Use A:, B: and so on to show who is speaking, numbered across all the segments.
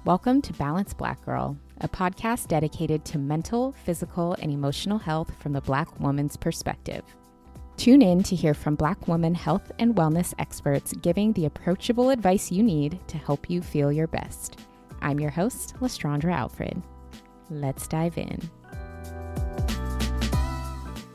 A: Welcome to Balanced Black Girl, a podcast dedicated to mental, physical, and emotional health from the Black woman's perspective. Tune in to hear from Black woman health and wellness experts giving the approachable advice you need to help you feel your best. I'm your host, Lestrandra Alfred. Let's dive in.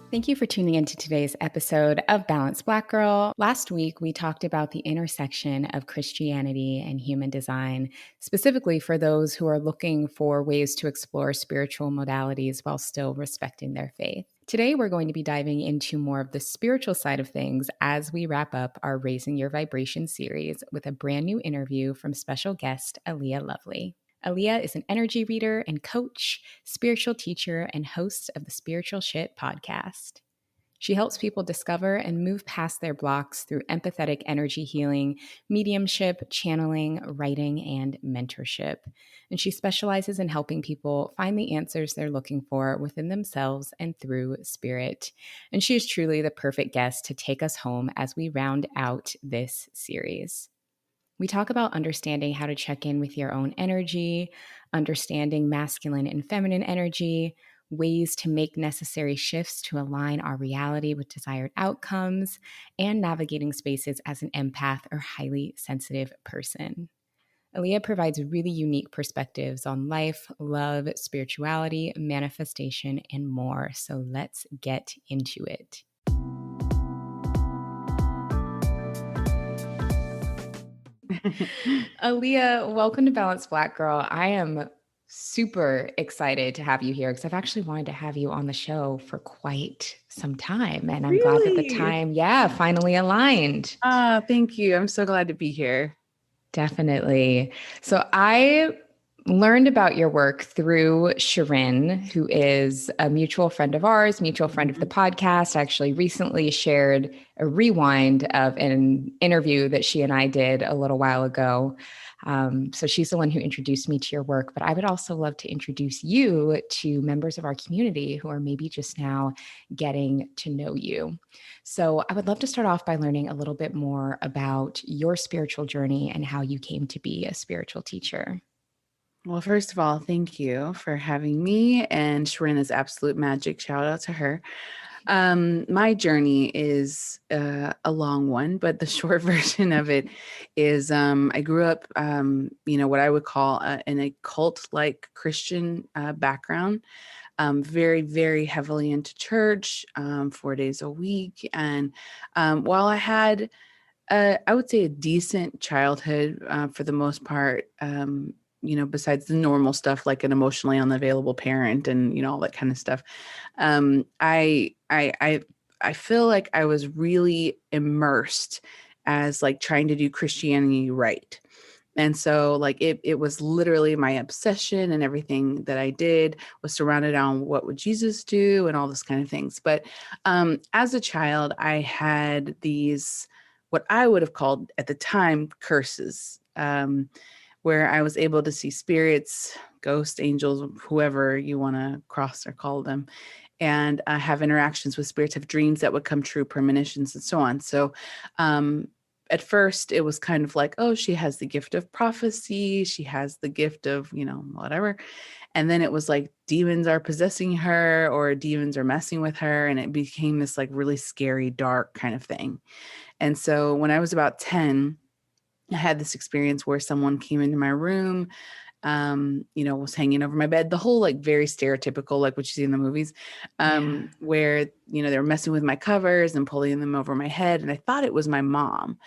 A: Thank you for tuning into today's episode of Balanced Black Girl. Last week, we talked about the intersection of Christianity and human design, specifically for those who are looking for ways to explore spiritual modalities while still respecting their faith. Today, we're going to be diving into more of the spiritual side of things as we wrap up our Raising Your Vibration series with a brand new interview from special guest Alea Lovely. Alea is an energy reader and coach, spiritual teacher, and host of the Spiritual Shit podcast. She helps people discover and move past their blocks through empathetic energy healing, mediumship, channeling, writing, and mentorship. And she specializes in helping people find the answers they're looking for within themselves and through spirit. And she is truly the perfect guest to take us home as we round out this series. We talk about understanding how to check in with your own energy, understanding masculine and feminine energy, ways to make necessary shifts to align our reality with desired outcomes, and navigating spaces as an empath or highly sensitive person. Alea provides really unique perspectives on life, love, spirituality, manifestation, and more. So let's get into it. Alea, welcome to Balanced Black Girl. I am super excited to have you here because I've actually wanted to have you on the show for quite some time. And I'm glad that the time, finally aligned.
B: Thank you. I'm so glad to be here.
A: Definitely. So I learned about your work through Shirin, who is a mutual friend of ours, mutual friend of the podcast. I actually recently shared a rewind of an interview that she and I did a little while ago. So she's the one who introduced me to your work, but I would also love to introduce you to members of our community who are maybe just now getting to know you. So I would love to start off by learning a little bit more about your spiritual journey and how you came to be a spiritual teacher.
B: Well, first of all, thank you for having me. And Shirin is absolute magic. Shout out to her. My journey is a long one, but the short version of it is I grew up, what I would call in a cult-like Christian background, very, very heavily into church, 4 days a week. And while I had, I would say, a decent childhood for the most part, besides the normal stuff like an emotionally unavailable parent and, all that kind of stuff. I feel like I was really immersed as like trying to do Christianity right. And so like it was literally my obsession, and everything that I did was surrounded on what would Jesus do and all this kind of things. But as a child, I had these, what I would have called at the time, curses. Where I was able to see spirits, ghosts, angels, whoever you want to cross or call them, and have interactions with spirits, have dreams that would come true, premonitions, and so on. So at first it was kind of like, oh, she has the gift of prophecy. She has the gift of, whatever. And then it was like demons are possessing her or demons are messing with her. And it became this like really scary, dark kind of thing. And so when I was about 10, I had this experience where someone came into my room, was hanging over my bed, the whole like very stereotypical, like what you see in the movies, where, they were messing with my covers and pulling them over my head. And I thought it was my mom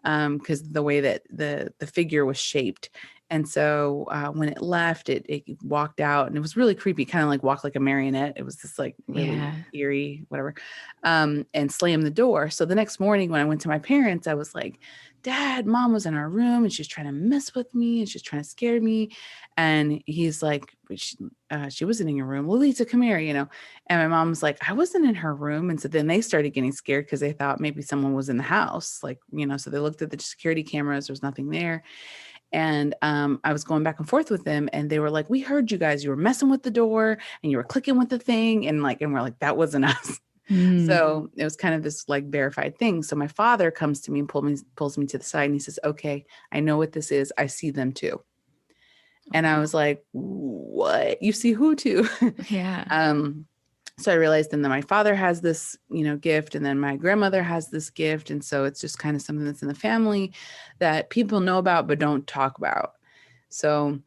B: because the way that the figure was shaped. And so when it left, it walked out, and it was really creepy, kind of like walked like a marionette. It was this like really eerie, whatever, and slammed the door. So the next morning when I went to my parents, I was like, Dad, Mom was in our room and she's trying to mess with me and she's trying to scare me. And he's like, she wasn't in your room. Lolita, come here, And my mom was like, I wasn't in her room. And so then they started getting scared because they thought maybe someone was in the house. Like, so they looked at the security cameras. There was nothing there. And I was going back and forth with them, and they were like, we heard you guys, you were messing with the door and you were clicking with the thing. And we're like, that wasn't us. So it was kind of this like verified thing. So my father comes to me and pulls me to the side, and he says, okay, I know what this is. I see them too. And I was like, what? You see who too?
A: Yeah.
B: So I realized then that my father has this, gift, and then my grandmother has this gift. And so it's just kind of something that's in the family that people know about, but don't talk about. So,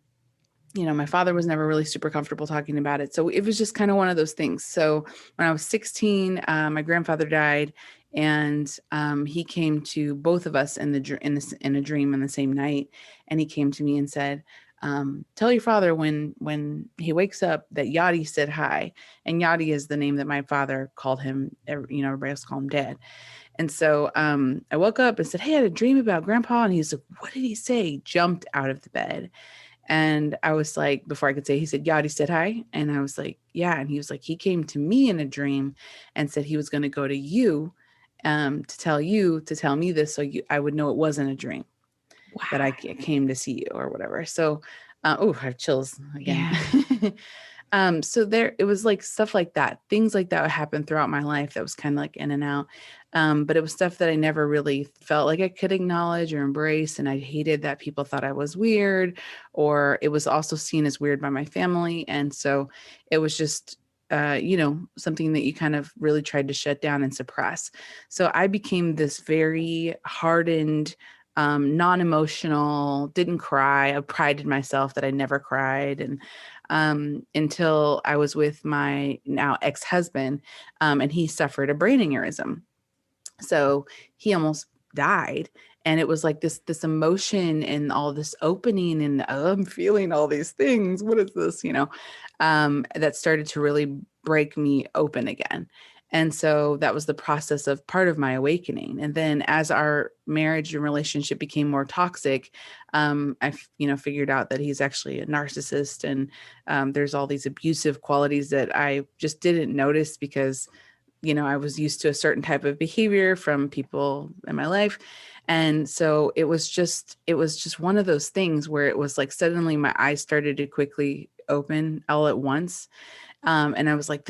B: my father was never really super comfortable talking about it. So it was just kind of one of those things. So when I was 16, my grandfather died, and he came to both of us in a dream in the same night. And he came to me and said, tell your father when he wakes up that Yadi said hi. And Yadi is the name that my father called him. Everybody else called him Dad. And so I woke up and said, hey, I had a dream about Grandpa. And he's like, what did he say? He jumped out of the bed. And I was like, before I could say, he said, Yadi said hi. And I was like, yeah. And he was like, he came to me in a dream and said he was going to go to you to tell me this, so I would know it wasn't a dream,
A: Wow.
B: that I came to see you or whatever. So, I have chills again.
A: Yeah.
B: So it was like stuff like that, things like that would happen throughout my life that was kind of like in and out. But it was stuff that I never really felt like I could acknowledge or embrace. And I hated that people thought I was weird, or it was also seen as weird by my family. And so it was just, something that you kind of really tried to shut down and suppress. So I became this very hardened, non-emotional, didn't cry. I prided myself that I never cried. And until I was with my now ex-husband, and he suffered a brain aneurysm. So he almost died. And it was like this emotion and all this opening, and I'm feeling all these things. What is this? That started to really break me open again. And so that was the process of part of my awakening. And then as our marriage and relationship became more toxic, I figured out that he's actually a narcissist, and there's all these abusive qualities that I just didn't notice because I was used to a certain type of behavior from people in my life. And so it was just one of those things where it was like suddenly my eyes started to quickly open all at once. And I was like,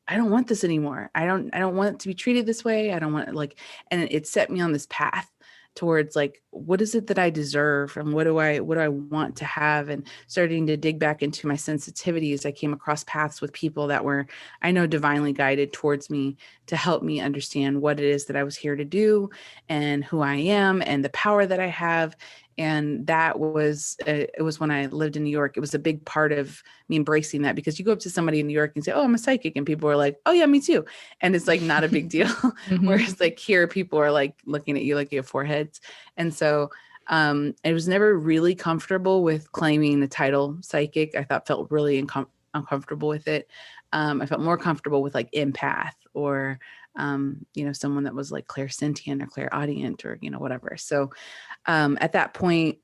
B: I don't want this anymore. I don't want it to be treated this way. I don't want it and it set me on this path towards like, what is it that I deserve, and what do I want to have? And starting to dig back into my sensitivities, I came across paths with people that were, I know, divinely guided towards me to help me understand what it is that I was here to do, and who I am, and the power that I have. And that was, it was when I lived in New York. It was a big part of me embracing that, because you go up to somebody in New York and say, oh, I'm a psychic. And people are like, oh yeah, me too. And it's like not a big deal.
A: Mm-hmm.
B: Whereas like here, people are like looking at you like you have four heads. And so I was never really comfortable with claiming the title psychic. I felt really uncomfortable with it. I felt more comfortable with like empath, or someone that was like clairsentient or clairaudient, or whatever. So at that point,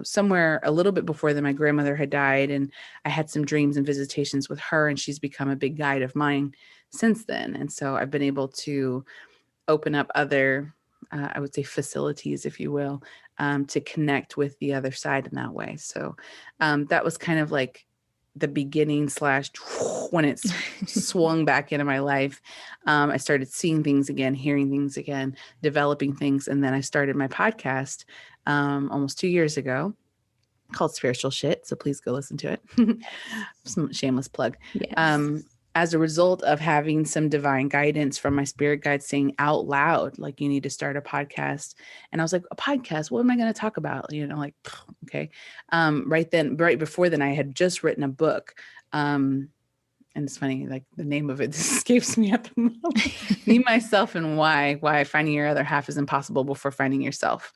B: somewhere a little bit before then, my grandmother had died, and I had some dreams and visitations with her, and she's become a big guide of mine since then. And so I've been able to open up other, I would say, facilities, if you will, to connect with the other side in that way. So that was kind of like the beginning / when it's swung back into my life. I started seeing things again, hearing things again, developing things. And then I started my podcast almost 2 years ago, called Spiritual Shit. So please go listen to it. Some shameless plug.
A: Yes.
B: As a result of having some divine guidance from my spirit guide saying out loud, like, you need to start a podcast. And I was like, a podcast? What am I going to talk about? Okay. Right before then, I had just written a book. And it's funny, like the name of it escapes me at the moment. Me, Myself, and Why finding your other half is impossible before finding yourself.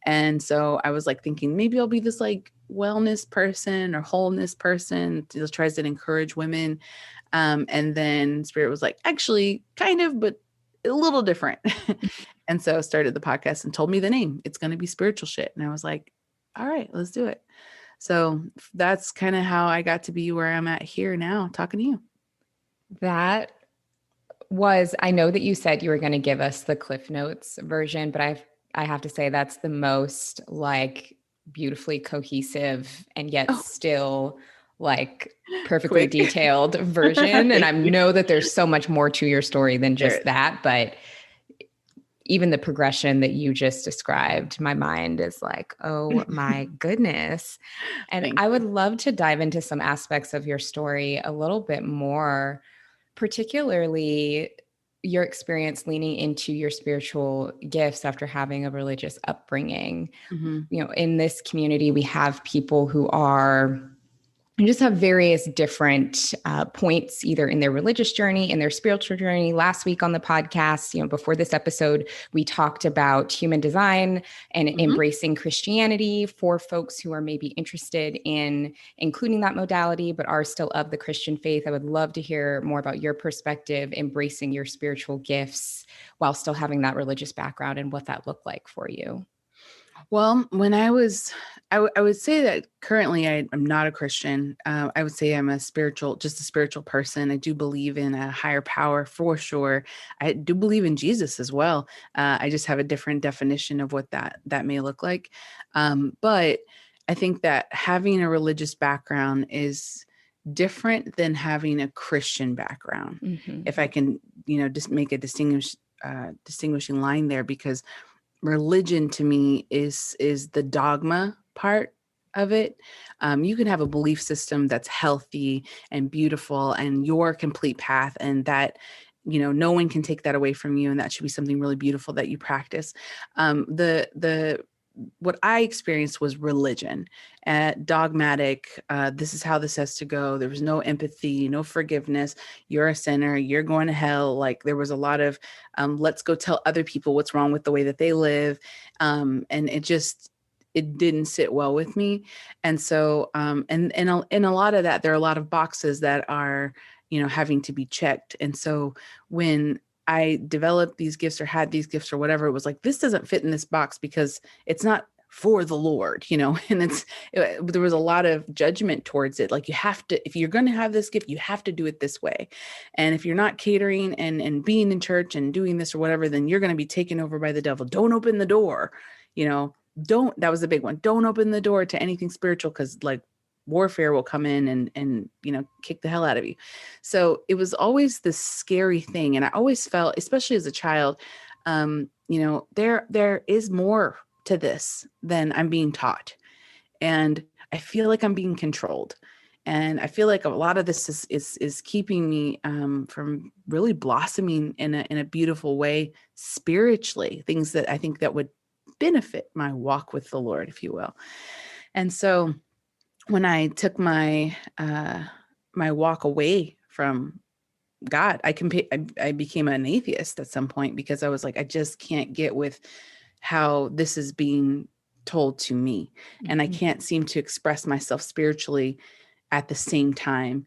B: And so I was like thinking, maybe I'll be this like wellness person or wholeness person that tries to encourage women. And then Spirit was like, actually, kind of, but a little different. And so I started the podcast and told me the name. It's going to be Spiritual Shit. And I was like, all right, let's do it. So that's kind of how I got to be where I'm at here now, talking to you.
A: That was, I know that you said you were going to give us the Cliff Notes version, but I have to say that's the most like beautifully cohesive and yet still like perfectly
B: Quick.
A: detailed version. And I know that there's so much more to your story than just that, but even the progression that you just described, my mind is like, oh my goodness. And
B: Thank
A: I would
B: you.
A: love to dive into some aspects of your story a little bit more, particularly your experience leaning into your spiritual gifts after having a religious upbringing.
B: Mm-hmm.
A: In this community, we have people who are and just have various different points, either in their religious journey, in their spiritual journey. Last week on the podcast, before this episode, we talked about human design and
B: Mm-hmm.
A: embracing Christianity for folks who are maybe interested in including that modality, but are still of the Christian faith. I would love to hear more about your perspective, embracing your spiritual gifts while still having that religious background and what that looked like for you.
B: Well, when I would say that currently I'm not a Christian. I would say I'm just a spiritual person. I do believe in a higher power for sure. I do believe in Jesus as well. I just have a different definition of what that may look like. But I think that having a religious background is different than having a Christian background.
A: Mm-hmm.
B: If I can, just make a distinguishing line there, because religion to me is the dogma part of it. You can have a belief system that's healthy and beautiful and your complete path, and that no one can take that away from you, and that should be something really beautiful that you practice. The what I experienced was religion, dogmatic. This is how this has to go. There was no empathy, no forgiveness. You're a sinner. You're going to hell. Like, there was a lot of let's go tell other people what's wrong with the way that they live, and it didn't sit well with me. And so, and in a lot of that, there are a lot of boxes that are having to be checked. And so when I developed these gifts or had these gifts or whatever, it was like, this doesn't fit in this box because it's not for the Lord, and there was a lot of judgment towards it. Like, you have to, if you're going to have this gift, you have to do it this way. And if you're not catering and being in church and doing this or whatever, then you're going to be taken over by the devil. Don't open the door, that was the big one. Don't open the door to anything spiritual, because like warfare will come in and kick the hell out of you. So it was always this scary thing. And I always felt, especially as a child, there is more to this than I'm being taught. And I feel like I'm being controlled. And I feel like a lot of this is keeping me from really blossoming in a beautiful way spiritually, things that I think that would benefit my walk with the Lord, if you will. And so when I took my my walk away from God, I became an atheist at some point, because I was like, I just can't get with how this is being told to me, and I
A: Mm-hmm.
B: can't seem to express myself spiritually at the same time,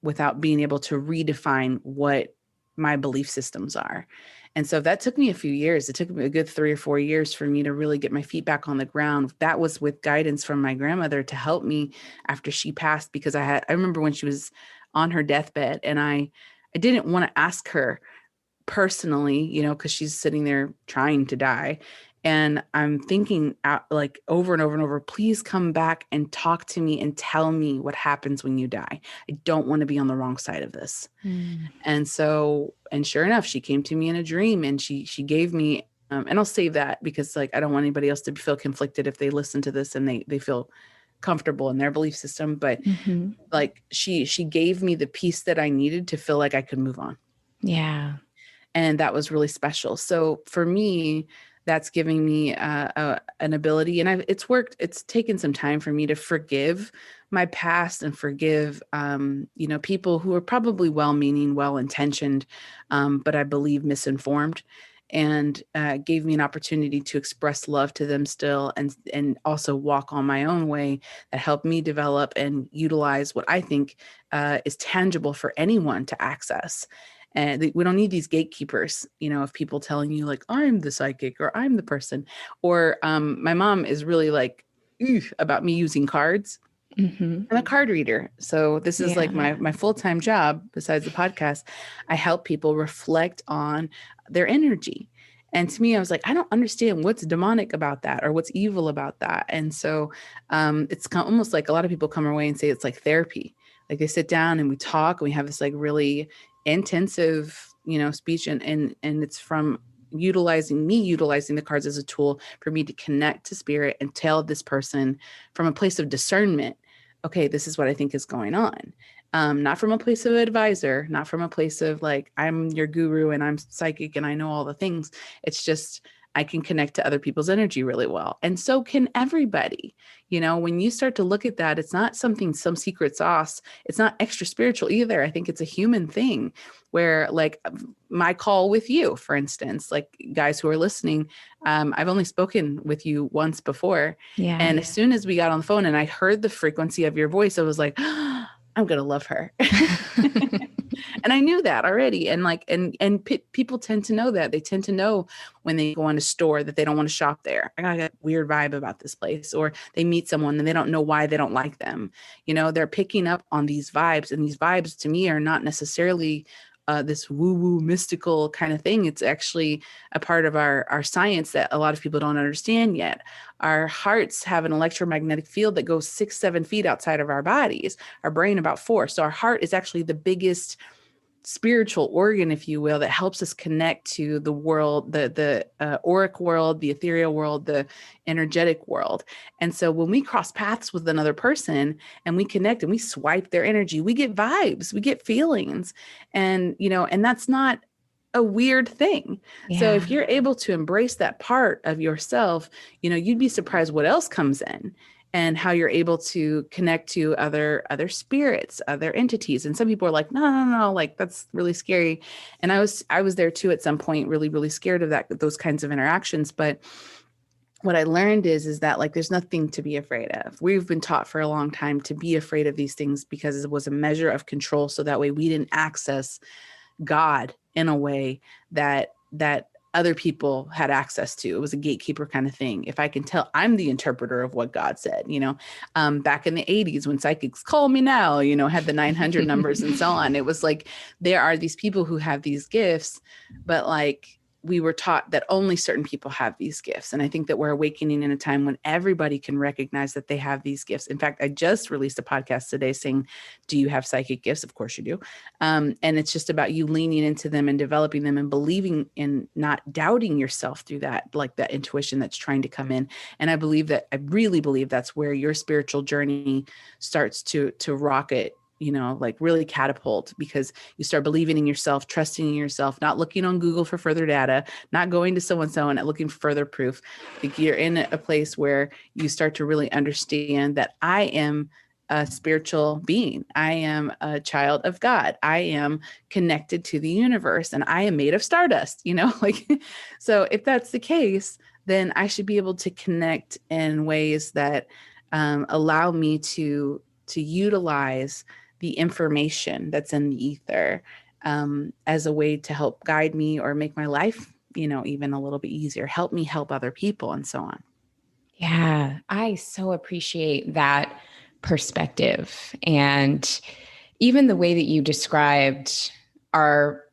B: without being able to redefine what my belief systems are. And so that took me a few years. It took me a good 3 or 4 years for me to really get my feet back on the ground. That was with guidance from my grandmother to help me after she passed, because I remember when she was on her deathbed, and I didn't want to ask her personally, because she's sitting there trying to die. And I'm thinking out, like, over and over and over, please come back and talk to me and tell me what happens when you die. I don't want to be on the wrong side of this.
A: Mm.
B: And so, and sure enough, she came to me in a dream, and she gave me, and I'll save that, because like, I don't want anybody else to feel conflicted if they listen to this and they feel comfortable in their belief system. But
A: Mm-hmm.
B: like, she gave me the peace that I needed to feel like I could move on.
A: Yeah.
B: And that was really special. So for me, that's giving me an ability, and it's worked. It's taken some time for me to forgive my past and forgive, people who are probably well-meaning, well-intentioned, but I believe misinformed, and gave me an opportunity to express love to them still, and also walk on my own way, that helped me develop and utilize what I think is tangible for anyone to access. And we don't need these gatekeepers, of people telling you like, I'm the psychic or I'm the person. Or my mom is really like, about me using cards.
A: Mm-hmm.
B: I'm a card reader. So this is like
A: Yeah.
B: my full-time job besides the podcast. I help people reflect on their energy. And to me, I was like, I don't understand what's demonic about that or what's evil about that. And so it's almost like a lot of people come our way and say it's like therapy. Like, they sit down and we talk and we have this like really intensive, speech, and it's from utilizing the cards as a tool for me to connect to spirit and tell this person from a place of discernment, okay, this is what I think is going on. Not from a place of advisor, not from a place of like, I'm your guru and I'm psychic and I know all the things. It's just, I can connect to other people's energy really well. And so can everybody. When you start to look at that, it's not some secret sauce. It's not extra spiritual either. I think it's a human thing where, like, my call with you, for instance, like, guys who are listening, I've only spoken with you once before.
A: Yeah.
B: And as soon as we got on the phone and I heard the frequency of your voice, I was like, I'm going to love her. And I knew that already. And like, people tend to know that. They tend to know when they go in a store that they don't want to shop there. I got a weird vibe about this place. Or they meet someone and they don't know why they don't like them. They're picking up on these vibes, and these vibes to me are not necessarily this woo-woo mystical kind of thing. It's actually a part of our science that a lot of people don't understand yet. Our hearts have an electromagnetic field that goes 6-7 feet outside of our bodies, our brain about 4. So our heart is actually the biggest spiritual organ, if you will, that helps us connect to the world, the auric world, the ethereal world, the energetic world. And so when we cross paths with another person and we connect and we swipe their energy, we get vibes, we get feelings. And, and that's not a weird thing.
A: Yeah.
B: So if you're able to embrace that part of yourself, you'd be surprised what else comes in, and how you're able to connect to other spirits, other entities. And some people are like, no, like, that's really scary. And I was there too at some point, really, really scared of those kinds of interactions. But what I learned is that, like, there's nothing to be afraid of. We've been taught for a long time to be afraid of these things because it was a measure of control. So that way we didn't access God in a way that other people had access to. It was a gatekeeper kind of thing. If I can tell, I'm the interpreter of what God said, back in the 80s when psychics call me now, had the 900 numbers and so on. It was like, there are these people who have these gifts, but like, we were taught that only certain people have these gifts. And I think that we're awakening in a time when everybody can recognize that they have these gifts. In fact, I just released a podcast today saying, do you have psychic gifts? Of course you do. And it's just about you leaning into them and developing them and believing in, not doubting yourself through that, like that intuition that's trying to come in. And I really believe that's where your spiritual journey starts to rocket, like really catapult, because you start believing in yourself, trusting in yourself, not looking on Google for further data, not going to so-and-so and looking for further proof. Like, you're in a place where you start to really understand that I am a spiritual being. I am a child of God. I am connected to the universe, and I am made of stardust, like, so if that's the case, then I should be able to connect in ways that allow me to utilize the information that's in the ether as a way to help guide me or make my life, even a little bit easier, help me help other people, and so on.
A: Yeah, I so appreciate that perspective. And even the way that you described our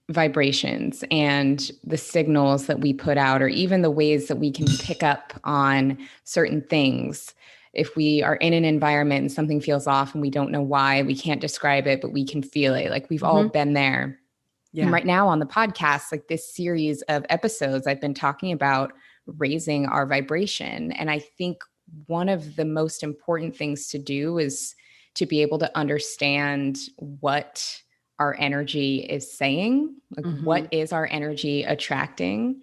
A: vibrations and the signals that we put out, or even the ways that we can pick up on certain things. If we are in an environment and something feels off and we don't know why, we can't describe it, but we can feel it. Like, we've all been there. Yeah. And right now on the podcast, like this series of episodes, I've been talking about raising our vibration. And I think one of the most important things to do is to be able to understand what our energy is saying, like what is our energy attracting.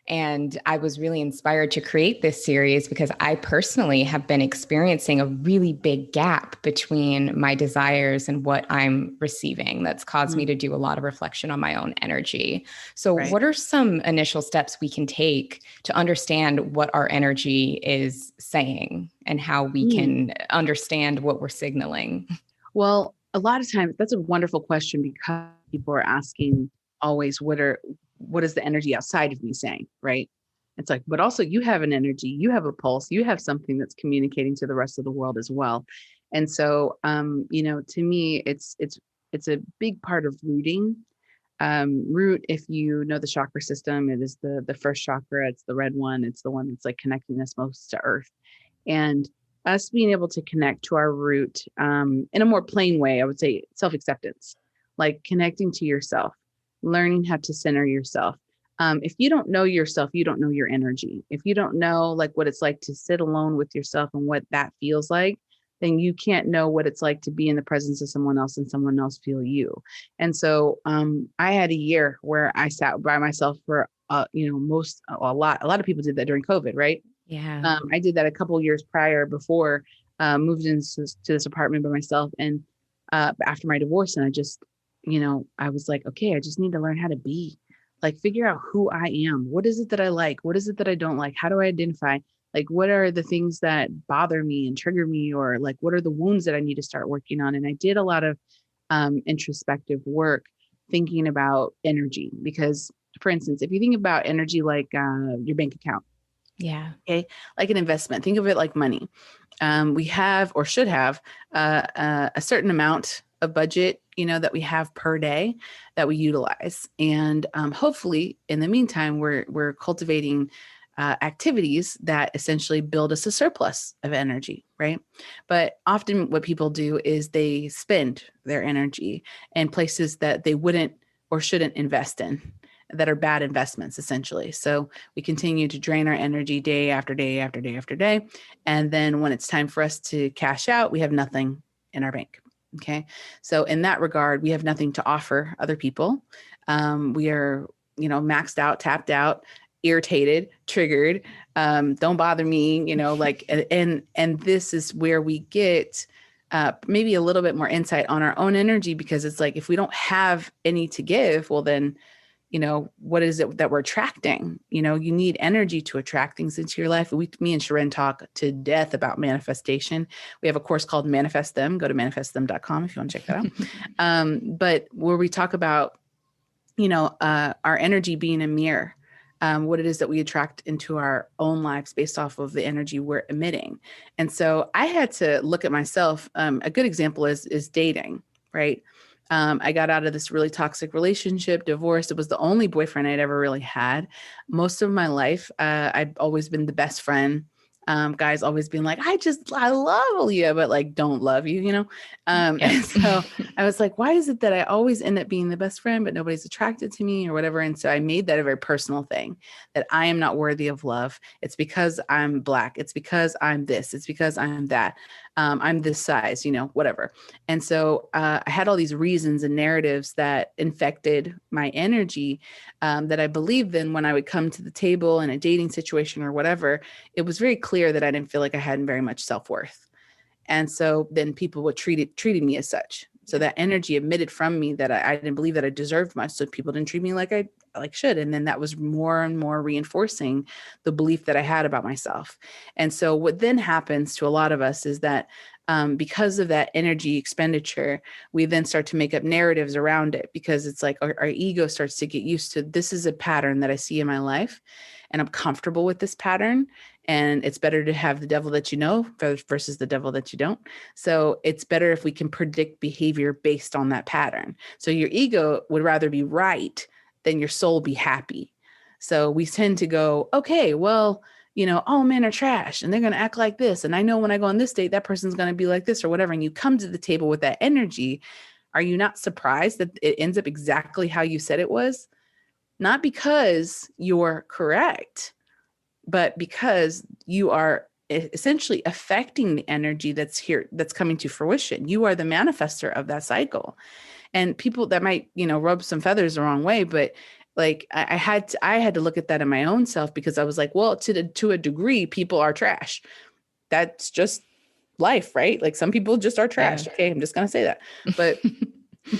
A: And I was really inspired to create this series because I personally have been experiencing a really big gap between my desires and what I'm receiving. That's caused me to do a lot of reflection on my own energy. So what are some initial steps we can take to understand what our energy is saying and how we can understand what we're signaling?
B: Well, a lot of times that's a wonderful question, because people are asking always, what is the energy outside of me saying, right? It's like, but also you have an energy, you have a pulse, you have something that's communicating to the rest of the world as well. And so, to me, it's a big part of rooting. Root, if you know the chakra system, it is the first chakra. It's the red one. It's the one that's like connecting us most to earth. And us being able to connect to our root in a more plain way, I would say self-acceptance, like connecting to yourself, learning how to center yourself, If you don't know yourself, you don't know your energy. If you don't know like what it's like to sit alone with yourself and what that feels like, then you can't know what it's like to be in the presence of someone else and someone else feel you. And so I had a year where I sat by myself for a lot of people did that during COVID, right?
A: Yeah.
B: I did that a couple of years prior before moved into this apartment by myself. And after my divorce, and I was like, okay, I just need to learn how to be, like, figure out who I am. What is it that I like? What is it that I don't like? How do I identify? Like, what are the things that bother me and trigger me? Or like, what are the wounds that I need to start working on? And I did a lot of introspective work thinking about energy. Because, for instance, if you think about energy like your bank account,
A: Yeah.
B: okay, like an investment, think of it like money. We have or should have a certain amount of budget, that we have per day that we utilize. And hopefully in the meantime, we're cultivating activities that essentially build us a surplus of energy, right? But often what people do is they spend their energy in places that they wouldn't or shouldn't invest in, that are bad investments, essentially. So we continue to drain our energy day after day after day after day. And then when it's time for us to cash out, we have nothing in our bank. Okay. So in that regard, we have nothing to offer other people. We are, maxed out, tapped out, irritated, triggered. Don't bother me, like, and this is where we get maybe a little bit more insight on our own energy, because it's like, if we don't have any to give, well, then what is it that we're attracting? You need energy to attract things into your life. Me and Sharon talk to death about manifestation. We have a course called Manifest Them. Go to manifestthem.com if you want to check that out. But where we talk about, our energy being a mirror, what it is that we attract into our own lives based off of the energy we're emitting. And so I had to look at myself. A good example is dating, right? I got out of this really toxic relationship, divorced. It was the only boyfriend I'd ever really had. Most of my life, I've always been the best friend. Guys always being like, I love Alea, but like, don't love you,
A: Yep.
B: And so I was like, why is it that I always end up being the best friend, but nobody's attracted to me or whatever? And so I made that a very personal thing, that I am not worthy of love. It's because I'm Black. It's because I'm this. It's because I'm that. I'm this size, whatever. And so I had all these reasons and narratives that infected my energy, that I believed then when I would come to the table in a dating situation or whatever, it was very clear that I didn't feel like I had very much self-worth. And so then people would treated me as such. So that energy emitted from me that I didn't believe that I deserved much. So people didn't treat me like I should. And then that was more and more reinforcing the belief that I had about myself. And so what then happens to a lot of us is that because of that energy expenditure, we then start to make up narratives around it, because it's like our ego starts to get used to, this is a pattern that I see in my life and I'm comfortable with this pattern. And it's better to have the devil that you know versus the devil that you don't. So it's better if we can predict behavior based on that pattern. So your ego would rather be right than your soul be happy. So we tend to go, okay, well, all men are trash and they're going to act like this. And I know when I go on this date, that person's going to be like this or whatever. And you come to the table with that energy. Are you not surprised that it ends up exactly how you said it was? Not because you're correct, but because you are essentially affecting the energy that's here, that's coming to fruition. You are the manifester of that cycle. And people that might, rub some feathers the wrong way, but like I had to look at that in my own self, because I was like, well, to a degree, people are trash. That's just life, right? Like some people just are trash.
A: Yeah.
B: Okay, I'm just gonna say that.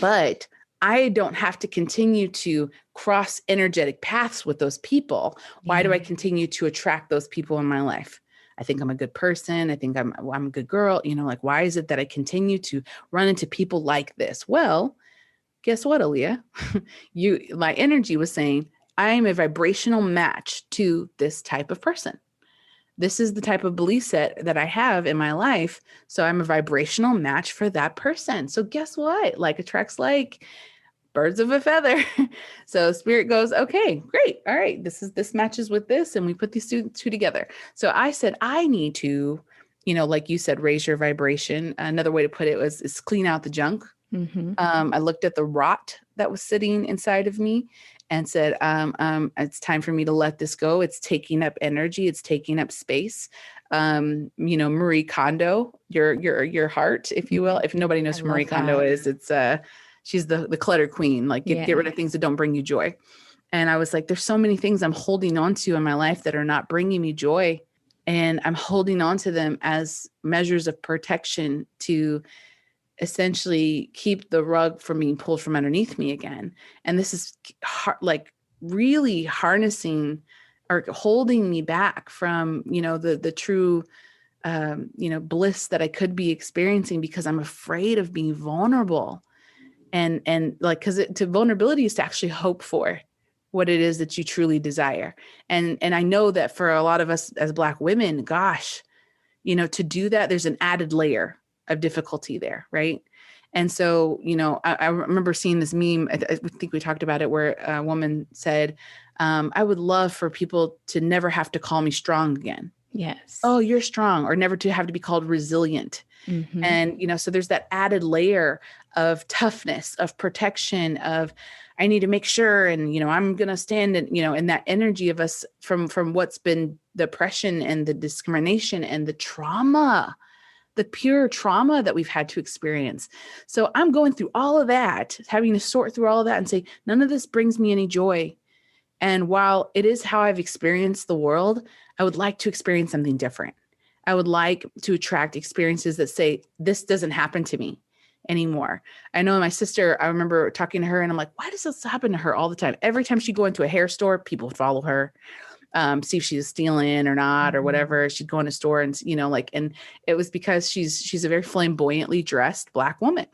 B: But I don't have to continue to cross energetic paths with those people. Why do I continue to attract those people in my life? I think I'm a good person. I think I'm a good girl. Like, why is it that I continue to run into people like this? Well, guess what, Alea? My energy was saying, I am a vibrational match to this type of person. This is the type of belief set that I have in my life. So I'm a vibrational match for that person. So guess what? Like attracts like, birds of a feather. So spirit goes, okay, great. All right. This matches with this. And we put these two together. So I said, I need to, like you said, raise your vibration. Another way to put it is clean out the junk.
A: Mm-hmm.
B: I looked at the rot that was sitting inside of me and said, it's time for me to let this go. It's taking up energy. It's taking up space. Marie Kondo, your heart, if you will. If nobody knows
A: I
B: who Marie
A: love
B: Kondo
A: that.
B: is, it's she's the clutter queen. Like get rid of things that don't bring you joy. And I was like, there's so many things I'm holding on to in my life that are not bringing me joy. And I'm holding on to them as measures of protection to essentially keep the rug from being pulled from underneath me again. And this is like really harnessing or holding me back from, the true, bliss that I could be experiencing, because I'm afraid of being vulnerable. And like, because to vulnerability is to actually hope for what it is that you truly desire. And I know that for a lot of us as Black women, gosh, to do that, there's an added layer of difficulty there, right? And so, I remember seeing this meme, I think we talked about it, where a woman said, I would love for people to never have to call me strong again.
A: Yes.
B: Oh, you're strong, or never to have to be called resilient.
A: Mm-hmm.
B: And, so there's that added layer of toughness, of protection, of I need to make sure, and, I'm going to stand and, in that energy of us from what's been the oppression and the discrimination and the trauma, the pure trauma that we've had to experience. So I'm going through all of that, having to sort through all of that and say, none of this brings me any joy. And while it is how I've experienced the world, I would like to experience something different. I would like to attract experiences that say, this doesn't happen to me anymore. I know my sister, I remember talking to her and I'm like, why does this happen to her all the time? Every time she'd go into a hair store, people would follow her, see if she's stealing or not, or whatever. She'd go in a store and, and it was because she's a very flamboyantly dressed Black woman.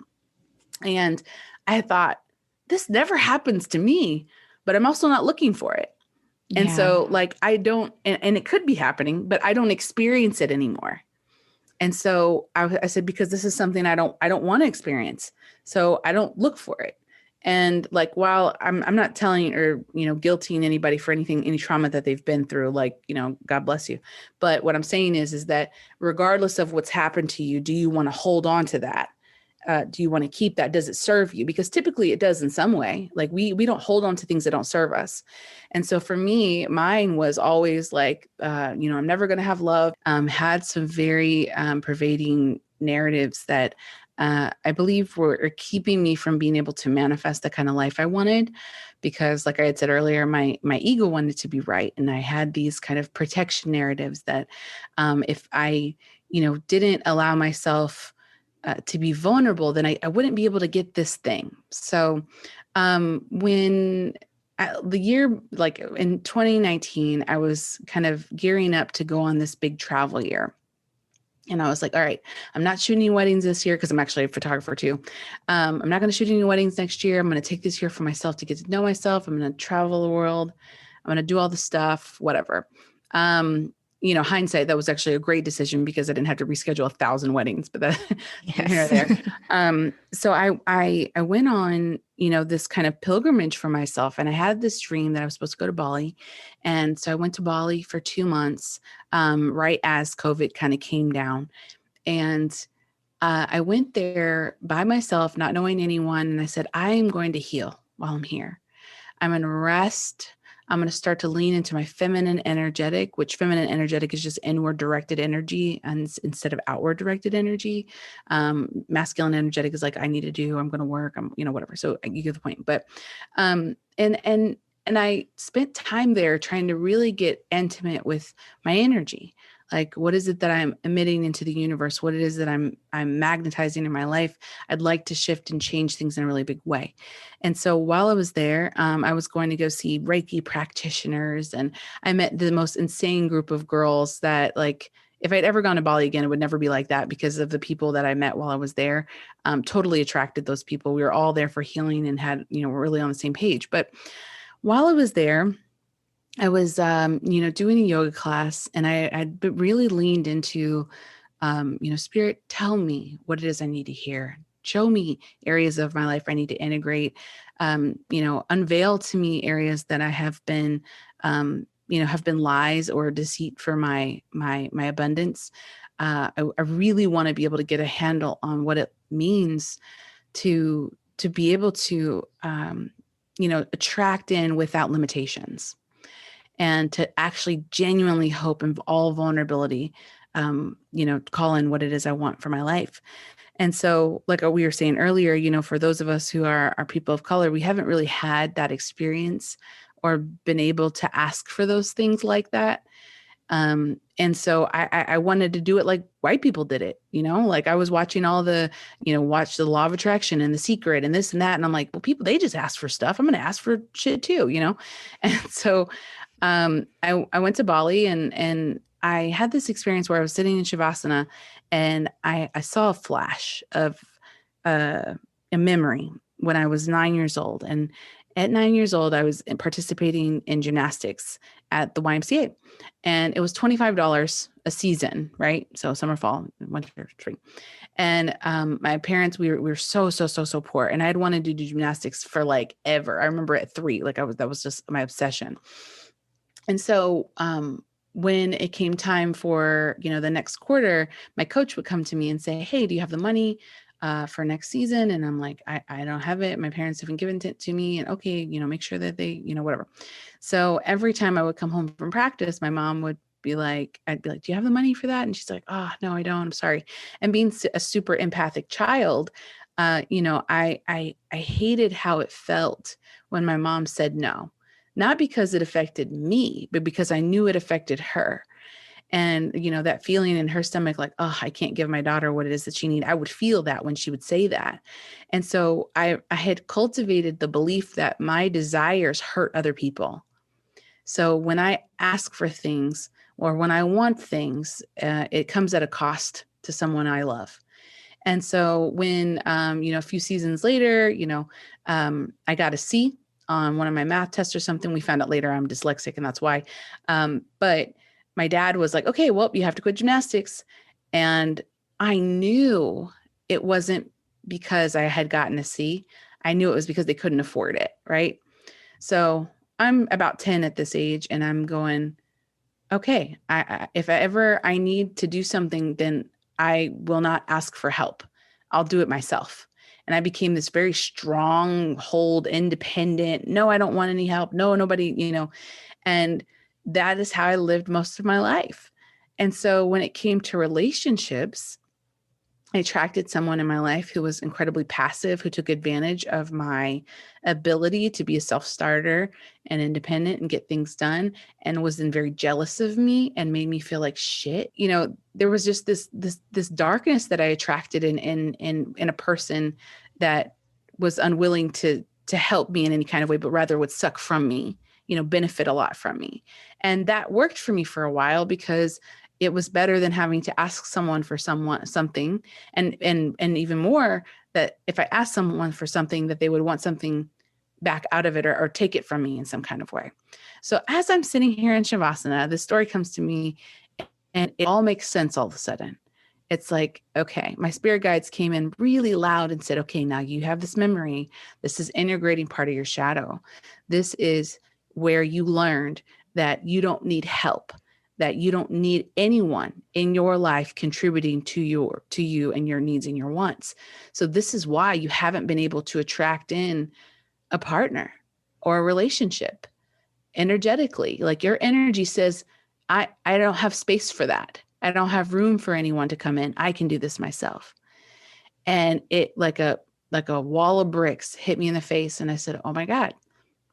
B: And I thought, this never happens to me, but I'm also not looking for it. And so like, I don't, and it could be happening, but I don't experience it anymore. And so I said, because this is something I don't want to experience. So I don't look for it. And like, while I'm not telling or, guilting anybody for anything, any trauma that they've been through, like, God bless you. But what I'm saying is that regardless of what's happened to you, do you want to hold on to that? Do you want to keep that? Does it serve you? Because typically it does in some way. Like we don't hold on to things that don't serve us. And so for me, mine was always like, I'm never going to have love. Had some very pervading narratives that I believe were keeping me from being able to manifest the kind of life I wanted. Because like I had said earlier, my ego wanted to be right. And I had these kind of protection narratives that if I, didn't allow myself to be vulnerable, then I wouldn't be able to get this thing. So when the year, like in 2019, I was kind of gearing up to go on this big travel year. And I was like, all right, I'm not shooting any weddings this year because I'm actually a photographer too. I'm not going to shoot any weddings next year. I'm going to take this year for myself to get to know myself. I'm going to travel the world. I'm going to do all the stuff, whatever. Hindsight, that was actually a great decision because I didn't have to reschedule 1,000 weddings, but that here or there. So I went on, this kind of pilgrimage for myself, and I had this dream that I was supposed to go to Bali. And so I went to Bali for 2 months, right as COVID kind of came down. And I went there by myself, not knowing anyone. And I said, I am going to heal while I'm here. I'm going to rest. I'm going to start to lean into my feminine energetic, which feminine energetic is just inward directed energy and instead of outward directed energy. Masculine energetic is like, I need to do, I'm going to work, I'm, whatever. So you get the point. But, and I spent time there trying to really get intimate with my energy. Like, what is it that I'm emitting into the universe? What it is that I'm magnetizing in my life? I'd like to shift and change things in a really big way. And so while I was there, I was going to go see Reiki practitioners, and I met the most insane group of girls that, like, if I'd ever gone to Bali again, it would never be like that because of the people that I met while I was there. Totally attracted those people. We were all there for healing and had, we're really on the same page. But while I was there, I was, doing a yoga class, and I really leaned into, Spirit, tell me what it is I need to hear. Show me areas of my life I need to integrate, unveil to me areas that I have been, have been lies or deceit for my abundance. I really want to be able to get a handle on what it means to be able to, attract in without limitations, and to actually genuinely hope in all vulnerability, call in what it is I want for my life. And so, like we were saying earlier, for those of us who are people of color, we haven't really had that experience or been able to ask for those things like that. And so I wanted to do it like white people did it, like I was watching all the, watch the Law of Attraction and The Secret and this and that. And I'm like, well, people, they just ask for stuff. I'm going to ask for shit too, And so I went to Bali, and I had this experience where I was sitting in Shavasana, and I saw a flash of a memory when I was 9 years old. And at 9 years old, I was participating in gymnastics at the YMCA, and it was $25 a season, right? So summer, fall, winter, spring. And my parents, we were so poor, and I had wanted to do gymnastics for like ever. I remember at 3, that was just my obsession. And so when it came time for, the next quarter, my coach would come to me and say, hey, do you have the money for next season? And I'm like, I don't have it. My parents haven't given it to me. And okay, make sure that they, whatever. So every time I would come home from practice, my mom would be like, I'd be like, do you have the money for that? And she's like, oh, no, I don't. I'm sorry. And being a super empathic child, I hated how it felt when my mom said no. Not because it affected me, but because I knew it affected her. And, that feeling in her stomach, like, oh, I can't give my daughter what it is that she needs. I would feel that when she would say that. And so I had cultivated the belief that my desires hurt other people. So when I ask for things or when I want things, it comes at a cost to someone I love. And so when, a few seasons later, I got a C on one of my math tests or something. We found out later I'm dyslexic, and that's why. But my dad was like, okay, well, you have to quit gymnastics. And I knew it wasn't because I had gotten a C. I knew it was because they couldn't afford it. Right. So I'm about 10 at this age, and I'm going, okay, if I need to do something, then I will not ask for help. I'll do it myself. And I became this very stronghold, independent. No, I don't want any help. No, nobody, and that is how I lived most of my life. And so when it came to relationships, I attracted someone in my life who was incredibly passive, who took advantage of my ability to be a self-starter and independent and get things done, and was then very jealous of me and made me feel like shit. There was just this darkness that I attracted in a person that was unwilling to help me in any kind of way, but rather would suck from me, benefit a lot from me. And that worked for me for a while, because it was better than having to ask someone for something. And even more, that if I asked someone for something, that they would want something back out of it, or take it from me in some kind of way. So as I'm sitting here in Shavasana, this story comes to me, and it all makes sense all of a sudden. It's like, okay, my spirit guides came in really loud and said, okay, now you have this memory. This is integrating part of your shadow. This is where you learned that you don't need help, that you don't need anyone in your life contributing to you and your needs and your wants. So this is why you haven't been able to attract in a partner or a relationship energetically. Like, your energy says, I don't have space for that. I don't have room for anyone to come in. I can do this myself. And it, like a wall of bricks, hit me in the face. And I said, oh my God,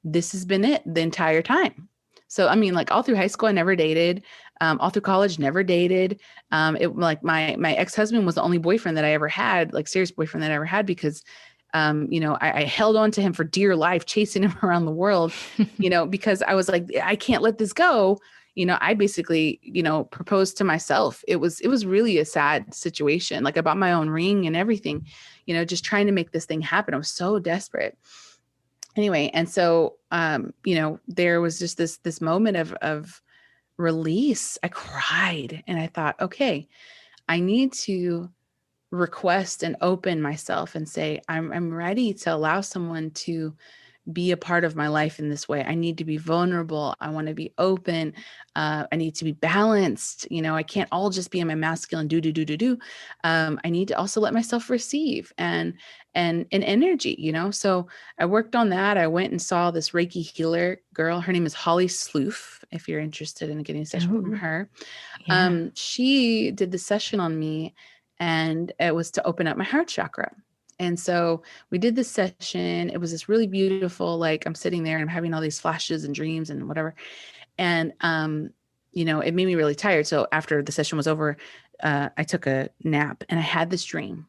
B: this has been it the entire time. So, I mean, like, all through high school, I never dated. All through college, never dated. It, like, my ex-husband was the only boyfriend that I ever had, like, serious boyfriend that I ever had, because, I held on to him for dear life, chasing him around the world, because I was like, I can't let this go. I basically, proposed to myself. It was really a sad situation. Like, I bought my own ring and everything, just trying to make this thing happen. I was so desperate. Anyway, and so, there was just this moment of release. I cried, and I thought, okay, I need to request and open myself and say, I'm ready to allow someone to be a part of my life in this way. I need to be vulnerable. I want to be open. I need to be balanced. I can't all just be in my masculine do. I need to also let myself receive and energy. So I worked on that. I went and saw this Reiki healer girl. Her name is Holly Sloof, if you're interested in getting a session from her.
A: Yeah.
B: She did the session on me, and it was to open up my heart chakra. And so we did this session. It was this really beautiful, like I'm sitting there and I'm having all these flashes and dreams and whatever. And, it made me really tired. So after the session was over, I took a nap and I had this dream.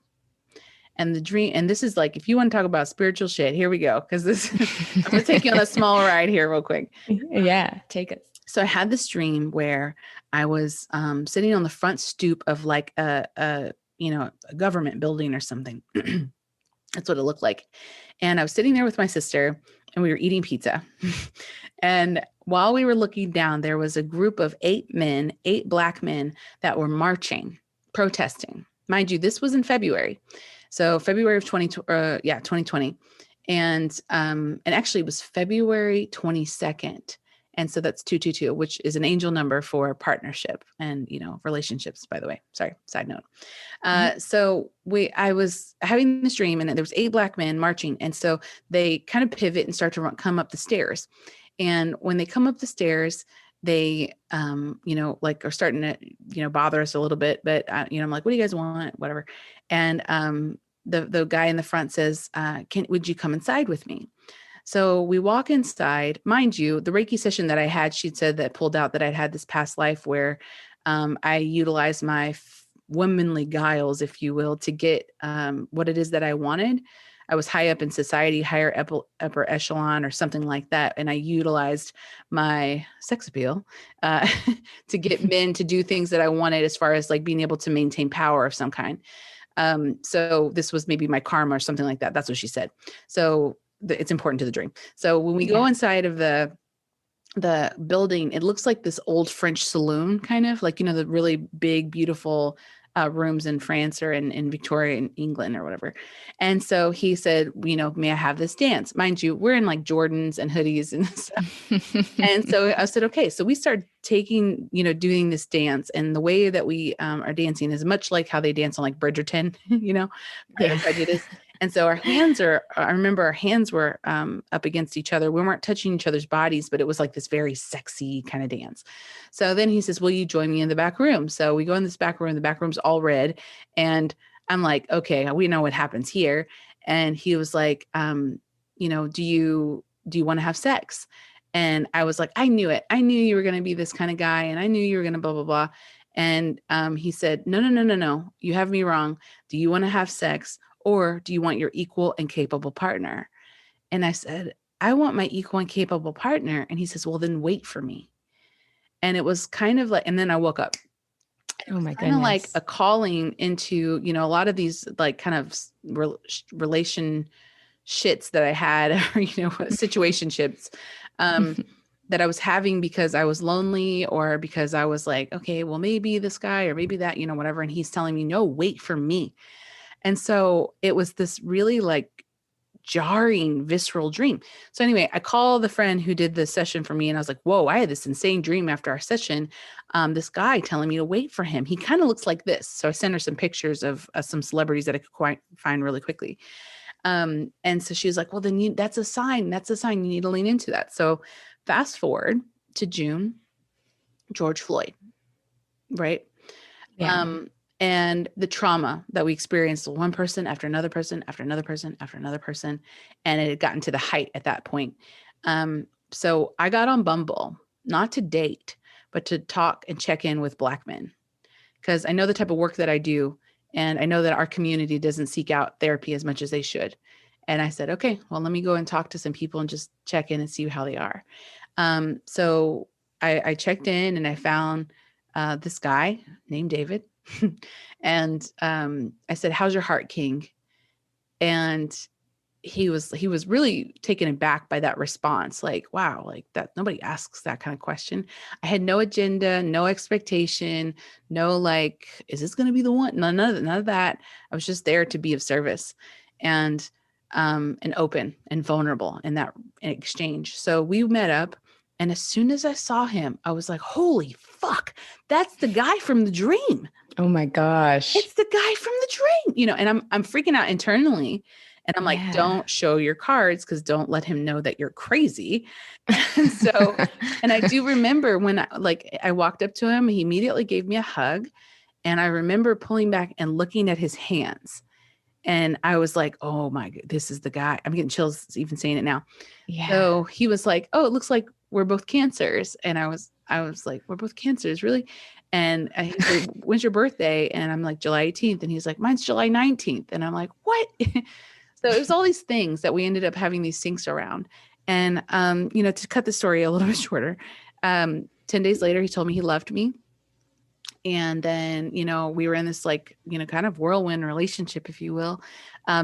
B: And the dream, and this is like, if you want to talk about spiritual shit, here we go. Cause I'm going to take you on a small ride here real quick.
A: Yeah. Take us.
B: So I had this dream where I was sitting on the front stoop of like a government building or something. That's what it looked like. And I was sitting there with my sister and we were eating pizza. And while we were looking down, there was a group of 8 Black men that were marching, protesting. Mind you, this was in February. So February of 2020. And actually it was February 22nd. And so that's 222, which is an angel number for partnership and, relationships, by the way. Sorry, side note. So I was having this dream and there was 8 Black men marching. And so they kind of pivot and start to come up the stairs. And when they come up the stairs, they, are starting to, bother us a little bit, but, I'm like, what do you guys want? Whatever. And the guy in the front says, would you come inside with me? So we walk inside. Mind you, the Reiki session that I had, she'd said that pulled out that I'd had this past life where I utilized my womanly guiles, if you will, to get what it is that I wanted. I was high up in society, higher upper echelon or something like that. And I utilized my sex appeal to get men to do things that I wanted as far as like being able to maintain power of some kind. So this was maybe my karma or something like that. That's what she said. So it's important to the dream. So when we go inside of the building, it looks like this old French saloon, kind of like, the really big, beautiful rooms in France or in Victoria in England or whatever. And so he said, may I have this dance? Mind you, we're in like Jordans and hoodies and stuff. And so I said, okay. So we started doing this dance, and the way that we are dancing is much like how they dance on like Bridgerton, Pride and Prejudice. And so I remember our hands were up against each other. We weren't touching each other's bodies, but it was like this very sexy kind of dance. So then he says, will you join me in the back room? So we go in this back room. The back room's all red. And I'm like, okay, we know what happens here. And he was like, do you want to have sex? And I was like, I knew it. I knew you were going to be this kind of guy. And I knew you were going to blah, blah, blah. And he said, no. You have me wrong. Do you want to have sex? Or do you want your equal and capable partner? And I said, I want my equal and capable partner. And he says, well, then wait for me. And it was kind of like, and then I woke up.
A: Oh my goodness.
B: Kind of like a calling into, a lot of these like kind of relation shits that I had, or, situationships that I was having because I was lonely or because I was like, okay, well, maybe this guy or maybe that, whatever. And he's telling me, no, wait for me. And so it was this really like jarring, visceral dream. So anyway, I call the friend who did the session for me and I was like, whoa, I had this insane dream after our session. This guy telling me to wait for him. He kind of looks like this. So I sent her some pictures of some celebrities that I could find really quickly. And so she was like, well, then that's a sign. That's a sign. You need to lean into that. So fast forward to June, George Floyd, right?
A: Yeah.
B: And the trauma that we experienced, one person after another person, after another person, after another person. And it had gotten to the height at that point. So I got on Bumble, not to date, but to talk and check in with Black men. Because I know the type of work that I do. And I know that our community doesn't seek out therapy as much as they should. And I said, okay, well, let me go and talk to some people and just check in and see how they are. So I checked in and I found this guy named David. And I said, how's your heart, King? And he was really taken aback by that response. Like, wow, like that, nobody asks that kind of question. I had no agenda, no expectation, no like, is this going to be the one? None of that. I was just there to be of service. And and open and vulnerable in that exchange. So we met up, and as soon as I saw him, I was like, holy fuck, that's the guy from the dream.
A: Oh my gosh.
B: It's the guy from the dream, and I'm freaking out internally. And I'm like,
A: Yeah.
B: don't show your cards, because don't let him know that you're crazy. And so, and I do remember when I walked up to him, he immediately gave me a hug. And I remember pulling back and looking at his hands. And I was like, oh my God, this is the guy. I'm getting chills even saying it now.
A: Yeah.
B: So he was like, oh, it looks like we're both cancers. And I was like, we're both cancers, really? And he's like, when's your birthday? And I'm like, July 18th. And he's like, mine's July 19th. And I'm like, what? So it was all these things that we ended up having these syncs around. And, to cut the story a little bit shorter, 10 days later, he told me he loved me. And then, we were in this kind of whirlwind relationship, if you will.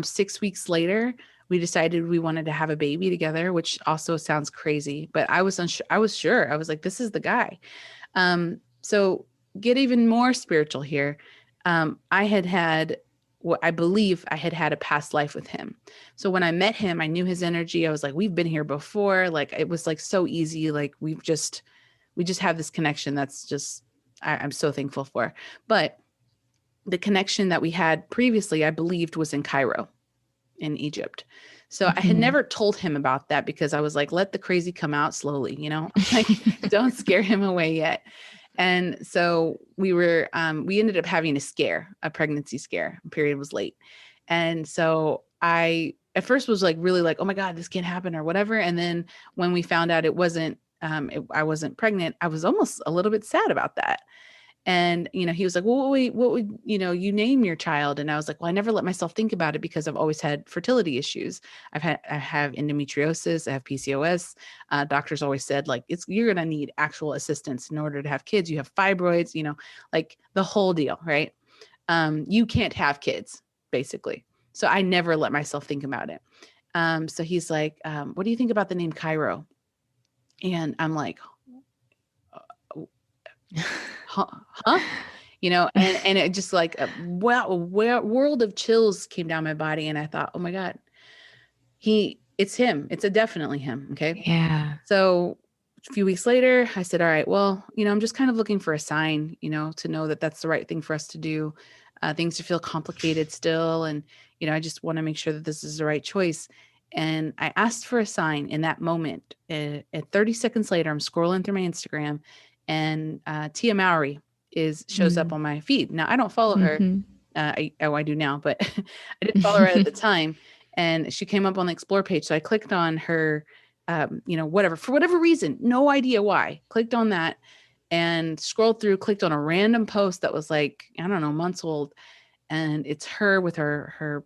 B: 6 weeks later, we decided we wanted to have a baby together, which also sounds crazy, but I was unsure. I was sure. I was like, this is the guy. So get even more spiritual here. I had what I believe I had a past life with him. So when I met him, I knew his energy. I was like, we've been here before. Like, it was like so easy. Like we just have this connection. That's just, I'm so thankful for. But the connection that we had previously, I believed, was in Cairo, in Egypt. So I had never told him about that, because I was like, let the crazy come out slowly, like don't scare him away yet. And so we ended up having a pregnancy scare. Period was late. And so I at first was like, really like, oh my God, this can't happen or whatever. And then when we found out it wasn't, I wasn't pregnant, I was almost a little bit sad about that. And, he was like, well, what would, you name your child? And I was like, well, I never let myself think about it, because I've always had fertility issues. I have endometriosis, I have PCOS. Doctors always said, like, you're going to need actual assistance in order to have kids. You have fibroids, like the whole deal, right? You can't have kids, basically. So I never let myself think about it. So he's like, what do you think about the name Cairo? And I'm like, huh? And it just like a world of chills came down my body. And I thought, oh my God, it's him. It's definitely him. Okay.
A: Yeah.
B: So a few weeks later, I said, all right, well, I'm just kind of looking for a sign, to know that that's the right thing for us to do. Things to feel complicated still. And, I just want to make sure that this is the right choice. And I asked for a sign in that moment. At 30 seconds later, I'm scrolling through my Instagram, and Tia Mowry shows up on my feed. Now, I don't follow her. I do now, but I didn't follow her at the time. And she came up on the Explore page. So I clicked on her, whatever, for whatever reason, no idea why, clicked on that and scrolled through, clicked on a random post that was like, I don't know, months old. And it's her with her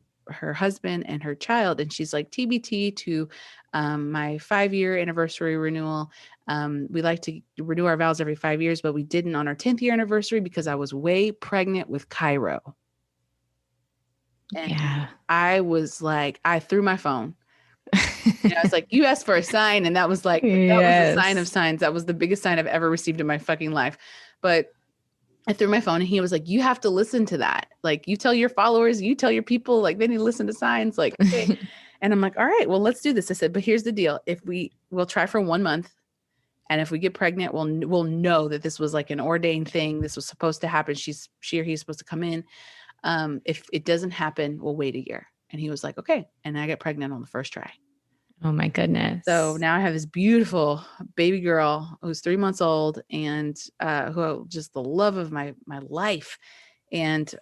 B: husband and her child. And she's like, TBT to my 5-year anniversary renewal. We like to renew our vows every 5 years, but we didn't on our 10th year anniversary because I was way pregnant with Cairo. And
A: Yeah.
B: I was like, I threw my phone. I was like, you asked for a sign. And that was like, that was the sign of signs. That was the biggest sign I've ever received in my fucking life. But I threw my phone, and he was like, you have to listen to that. Like, you tell your followers, you tell your people, like, they need to listen to signs. Like, okay. And I'm like, all right, well, let's do this. I said, but here's the deal. We'll try for 1 month. And if we get pregnant, we'll know that this was like an ordained thing. This was supposed to happen. She or he's supposed to come in. If it doesn't happen, we'll wait a year. And he was like, okay. And I got pregnant on the first try.
A: Oh my goodness.
B: So now I have this beautiful baby girl who's 3 months old, and who just the love of my life. And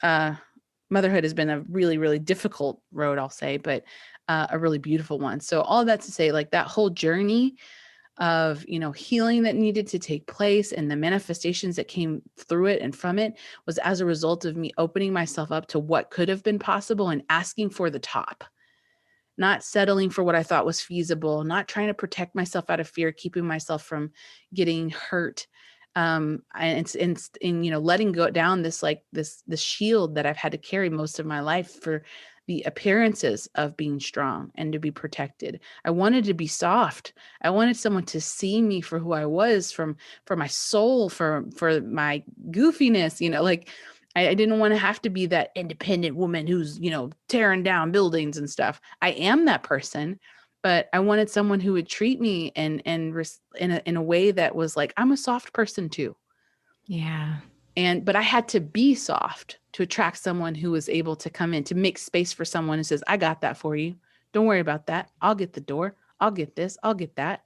B: motherhood has been a really, really difficult road, I'll say, but a really beautiful one. So all that to say, like, that whole journey of, healing that needed to take place and the manifestations that came through it and from it was as a result of me opening myself up to what could have been possible and asking for the top. Not settling for what I thought was feasible, not trying to protect myself out of fear, keeping myself from getting hurt. And letting go down this shield that I've had to carry most of my life for the appearances of being strong and to be protected. I wanted to be soft. I wanted someone to see me for who I was, for my soul, for my goofiness, I didn't want to have to be that independent woman who's, tearing down buildings and stuff. I am that person, but I wanted someone who would treat me in a way that was like, I'm a soft person too.
A: Yeah.
B: But I had to be soft to attract someone who was able to come in, to make space for someone who says, I got that for you. Don't worry about that. I'll get the door. I'll get this. I'll get that.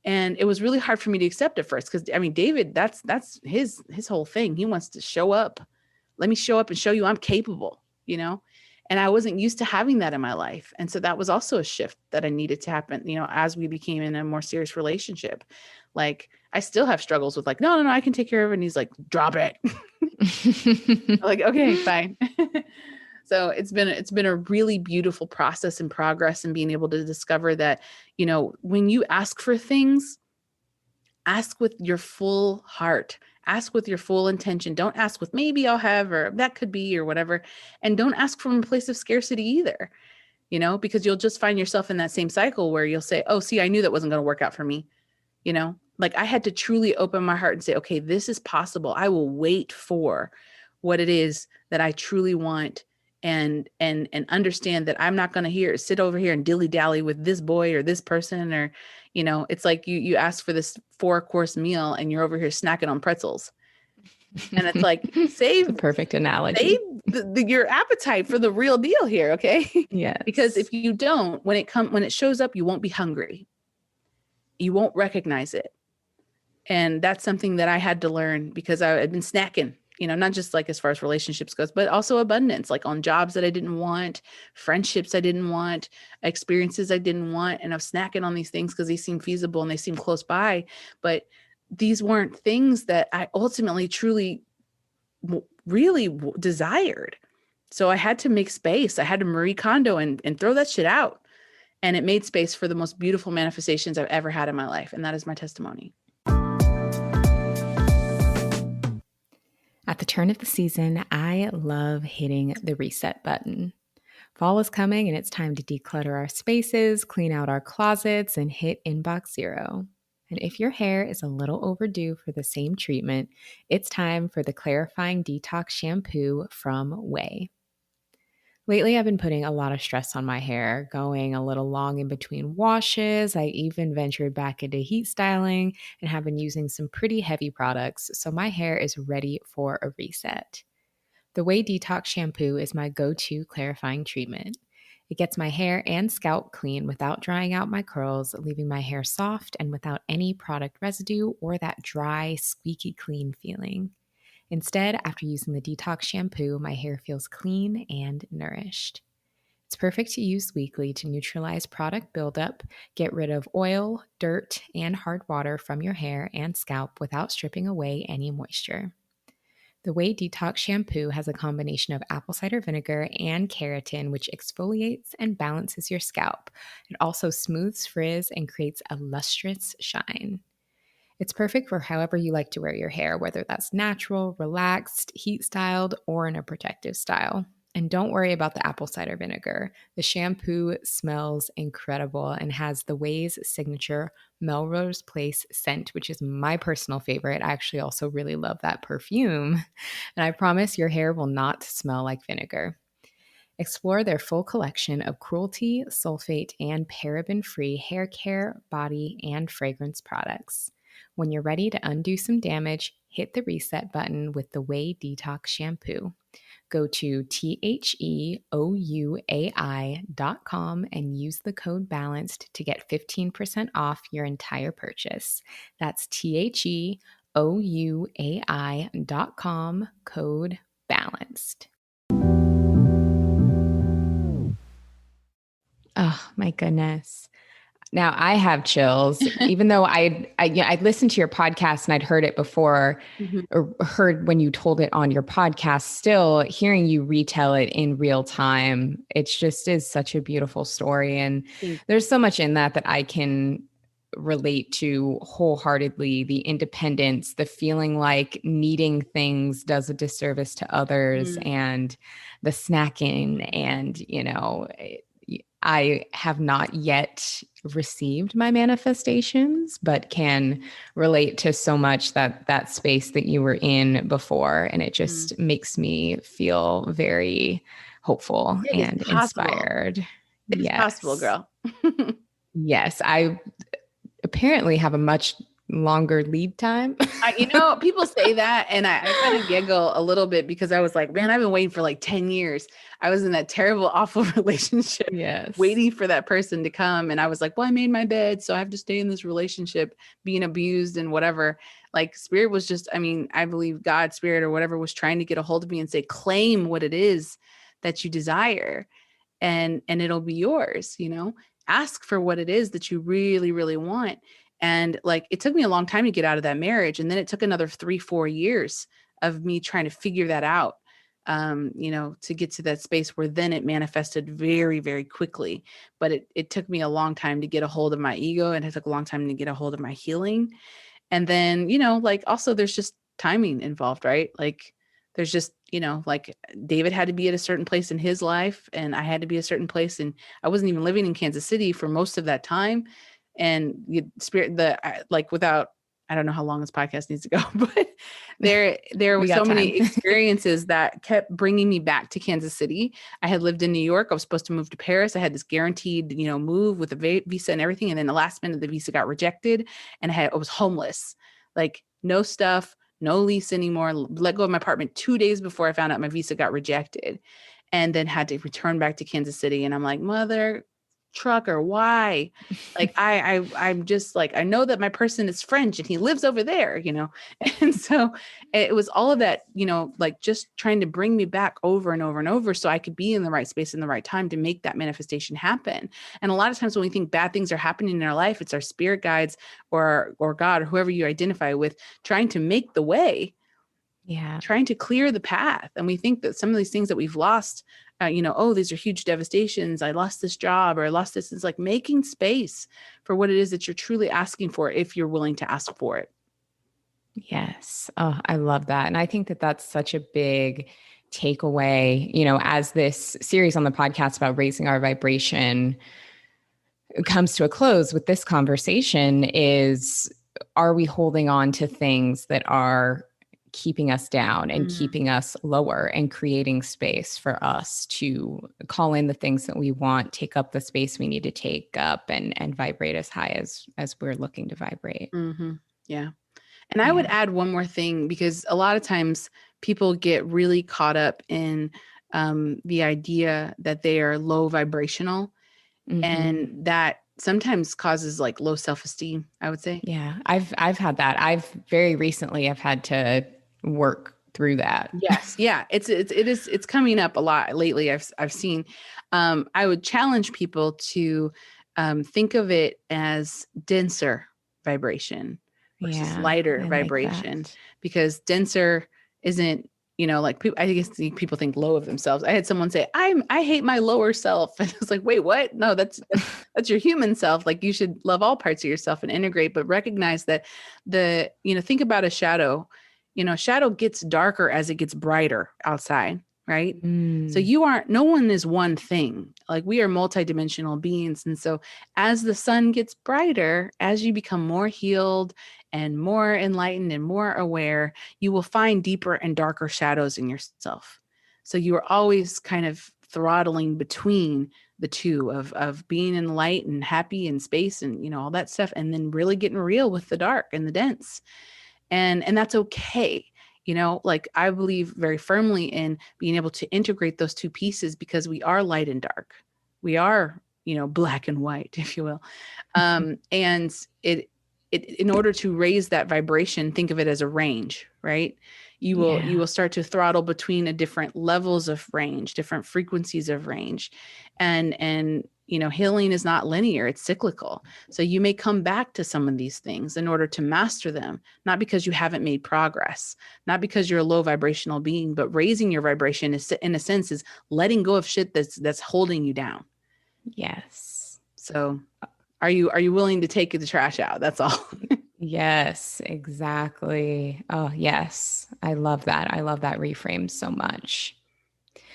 B: And it was really hard for me to accept at first. Cause I mean, David, that's his whole thing. He wants to show up. Let me show up and show you I'm capable, and I wasn't used to having that in my life. And so that was also a shift that I needed to happen, as we became in a more serious relationship. Like, I still have struggles with like, no, I can take care of it. And he's like, drop it. Like, okay, fine. So it's been a really beautiful process and progress, and being able to discover that, when you ask for things, ask with your full heart, ask with your full intention. Don't ask with maybe I'll have, or that could be, or whatever. And don't ask from a place of scarcity either, because you'll just find yourself in that same cycle where you'll say, oh, see, I knew that wasn't going to work out for me. Like, I had to truly open my heart and say, okay, this is possible. I will wait for what it is that I truly want, and understand that I'm not going to sit over here and dilly dally with this boy or this person, or, it's like you ask for this 4-course meal and you're over here snacking on pretzels. And it's like, save
A: the perfect analogy.
B: Your appetite for the real deal here. Okay.
A: Yes.
B: Because if you don't, when it shows up, you won't be hungry. You won't recognize it. And that's something that I had to learn, because I had been snacking, not just like as far as relationships goes, but also abundance, like on jobs that I didn't want, friendships I didn't want, experiences I didn't want. And I was snacking on these things because they seem feasible and they seem close by. But these weren't things that I ultimately truly really desired. So I had to make space. I had to Marie Kondo and throw that shit out. And it made space for the most beautiful manifestations I've ever had in my life. And that is my testimony.
A: At the turn of the season, I love hitting the reset button. Fall is coming, and it's time to declutter our spaces, clean out our closets, and hit inbox zero. And if your hair is a little overdue for the same treatment, it's time for the Clarifying Detox Shampoo from Way. Lately, I've been putting a lot of stress on my hair, going a little long in between washes. I even ventured back into heat styling and have been using some pretty heavy products, so my hair is ready for a reset. The Way Detox Shampoo is my go-to clarifying treatment. It gets my hair and scalp clean without drying out my curls, leaving my hair soft and without any product residue or that dry, squeaky clean feeling. Instead, after using the detox shampoo, my hair feels clean and nourished. It's perfect to use weekly to neutralize product buildup, get rid of oil, dirt, and hard water from your hair and scalp without stripping away any moisture. The Way Detox Shampoo has a combination of apple cider vinegar and keratin, which exfoliates and balances your scalp. It also smooths frizz and creates a lustrous shine. It's perfect for however you like to wear your hair, whether that's natural, relaxed, heat styled, or in a protective style. And don't worry about the apple cider vinegar. The shampoo smells incredible and has the Way's signature Melrose Place scent, which is my personal favorite. I actually also really love that perfume. And I promise your hair will not smell like vinegar. Explore their full collection of cruelty, sulfate, and paraben-free hair care, body, and fragrance products. When you're ready to undo some damage, hit the reset button with the Way Detox Shampoo. Go to theouai.com and use the code BALANCED to get 15% off your entire purchase. That's theouai.com, code BALANCED. Oh, my goodness. Now I have chills, even though I'd listened to your podcast and I'd heard it before, or heard when you told it on your podcast. Still hearing you retell it in real time, it just is such a beautiful story. And there's so much in that I can relate to wholeheartedly. The independence, the feeling like needing things does a disservice to others, and the snacking, and I have not yet received my manifestations, but can relate to so much that space that you were in before. And it
B: Mm.
A: just makes me feel very hopeful
B: It is
A: and
B: possible.
A: inspired.
B: It is possible,
A: Yes.
B: girl.
A: Yes. I apparently have a much longer lead time.
B: People say that, and I kind of giggle a little bit because I was like, man, I've been waiting for like 10 years. I was in that terrible, awful relationship,
A: Yes.
B: waiting for that person to come. And I was like, well, I made my bed, so I have to stay in this relationship, being abused and whatever. Like, spirit was just, I mean, I believe God, spirit, or whatever was trying to get a hold of me and say, claim what it is that you desire, and it'll be yours, ask for what it is that you really, really want. And like, it took me a long time to get out of that marriage. And then it took another 3-4 years of me trying to figure that out, to get to that space where then it manifested very, very quickly. But it took me a long time to get a hold of my ego, and it took a long time to get a hold of my healing. And then, like, also there's just timing involved, right? Like, there's just, like, David had to be at a certain place in his life, and I had to be a certain place. And I wasn't even living in Kansas City for most of that time. And without, I don't know how long this podcast needs to go, but there were
A: We got
B: so many
A: time.
B: experiences that kept bringing me back to Kansas City. I had lived in New York. I was supposed to move to Paris. I had this guaranteed, move with a visa and everything. And then the last minute, the visa got rejected, and I was homeless, like no stuff, no lease anymore. Let go of my apartment 2 days before I found out my visa got rejected, and then had to return back to Kansas City. And I'm like, mother trucker, why? Like, I'm just like, I know that my person is French and he lives over there, and so it was all of that, like, just trying to bring me back over and over and over so I could be in the right space in the right time to make that manifestation happen. And a lot of times when we think bad things are happening in our life, it's our spirit guides or God or whoever you identify with trying to make the way,
A: Yeah.
B: trying to clear the path. And we think that some of these things that we've lost, oh, these are huge devastations. I lost this job, or I lost this. It's like making space for what it is that you're truly asking for, if you're willing to ask for it.
A: Yes. Oh, I love that. And I think that that's such a big takeaway, as this series on the podcast about raising our vibration comes to a close with this conversation is, are we holding on to things that are keeping us down and
B: Mm.
A: keeping us lower, and creating space for us to call in the things that we want, take up the space we need to take up, and vibrate as high as we're looking to vibrate.
B: Mm-hmm. Yeah. And I would
A: Yeah.
B: add one more thing, because a lot of times people get really caught up in the idea that they are low vibrational,
A: Mm-hmm.
B: and that sometimes causes like low self-esteem, I would say.
A: Yeah, I've had that. I've very recently I've had to work through that.
B: Yes, yeah, it's coming up a lot lately. I've seen. I would challenge people to think of it as denser vibration versus
A: Yeah,
B: lighter
A: I like
B: vibration,
A: that.
B: because denser isn't, like, people. I guess people think low of themselves. I had someone say, I hate my lower self," and I was like, wait, what? No, that's your human self. Like, you should love all parts of yourself and integrate, but recognize that think about a shadow. Shadow gets darker as it gets brighter outside, right? So
A: Mm,
B: no one is one thing. Like, we are multidimensional beings. And so as the sun gets brighter, as you become more healed and more enlightened and more aware, you will find deeper and darker shadows in yourself. So you are always kind of throttling between the two of being in light and happy and space and, all that stuff, and then really getting real with the dark and the dense. And that's okay. Like, I believe very firmly in being able to integrate those two pieces, because we are light and dark. We are, black and white, if you will. And in order to raise that vibration, think of it as a range, right? You will
A: yeah.
B: start to throttle between a different levels of range, different frequencies of range. And healing is not linear, it's cyclical. So you may come back to some of these things in order to master them, not because you haven't made progress, not because you're a low vibrational being, but raising your vibration is, in a sense, is letting go of shit that's holding you down.
A: Yes.
B: So are you willing to take the trash out? That's all.
A: Yes, exactly. Oh, yes. I love that. I love that reframe so much.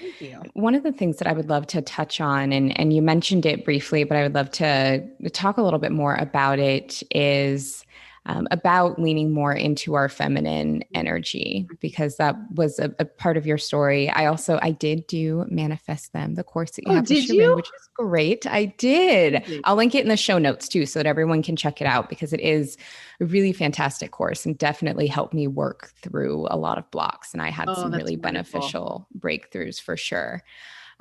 B: Thank you.
A: One of the things that I would love to touch on, and you mentioned it briefly, but I would love to talk a little bit more about it, is about leaning more into our feminine energy, because that was a part of your story. I did do Manifest Them, the course that you
B: Oh,
A: have with
B: did
A: Sharon,
B: you?
A: which is great. I did.
B: Amazing.
A: I'll link it in the show notes too, so that everyone can check it out, because it is a really fantastic course and definitely helped me work through a lot of blocks. And I had
B: Oh,
A: some
B: that's
A: really
B: wonderful.
A: beneficial breakthroughs for sure.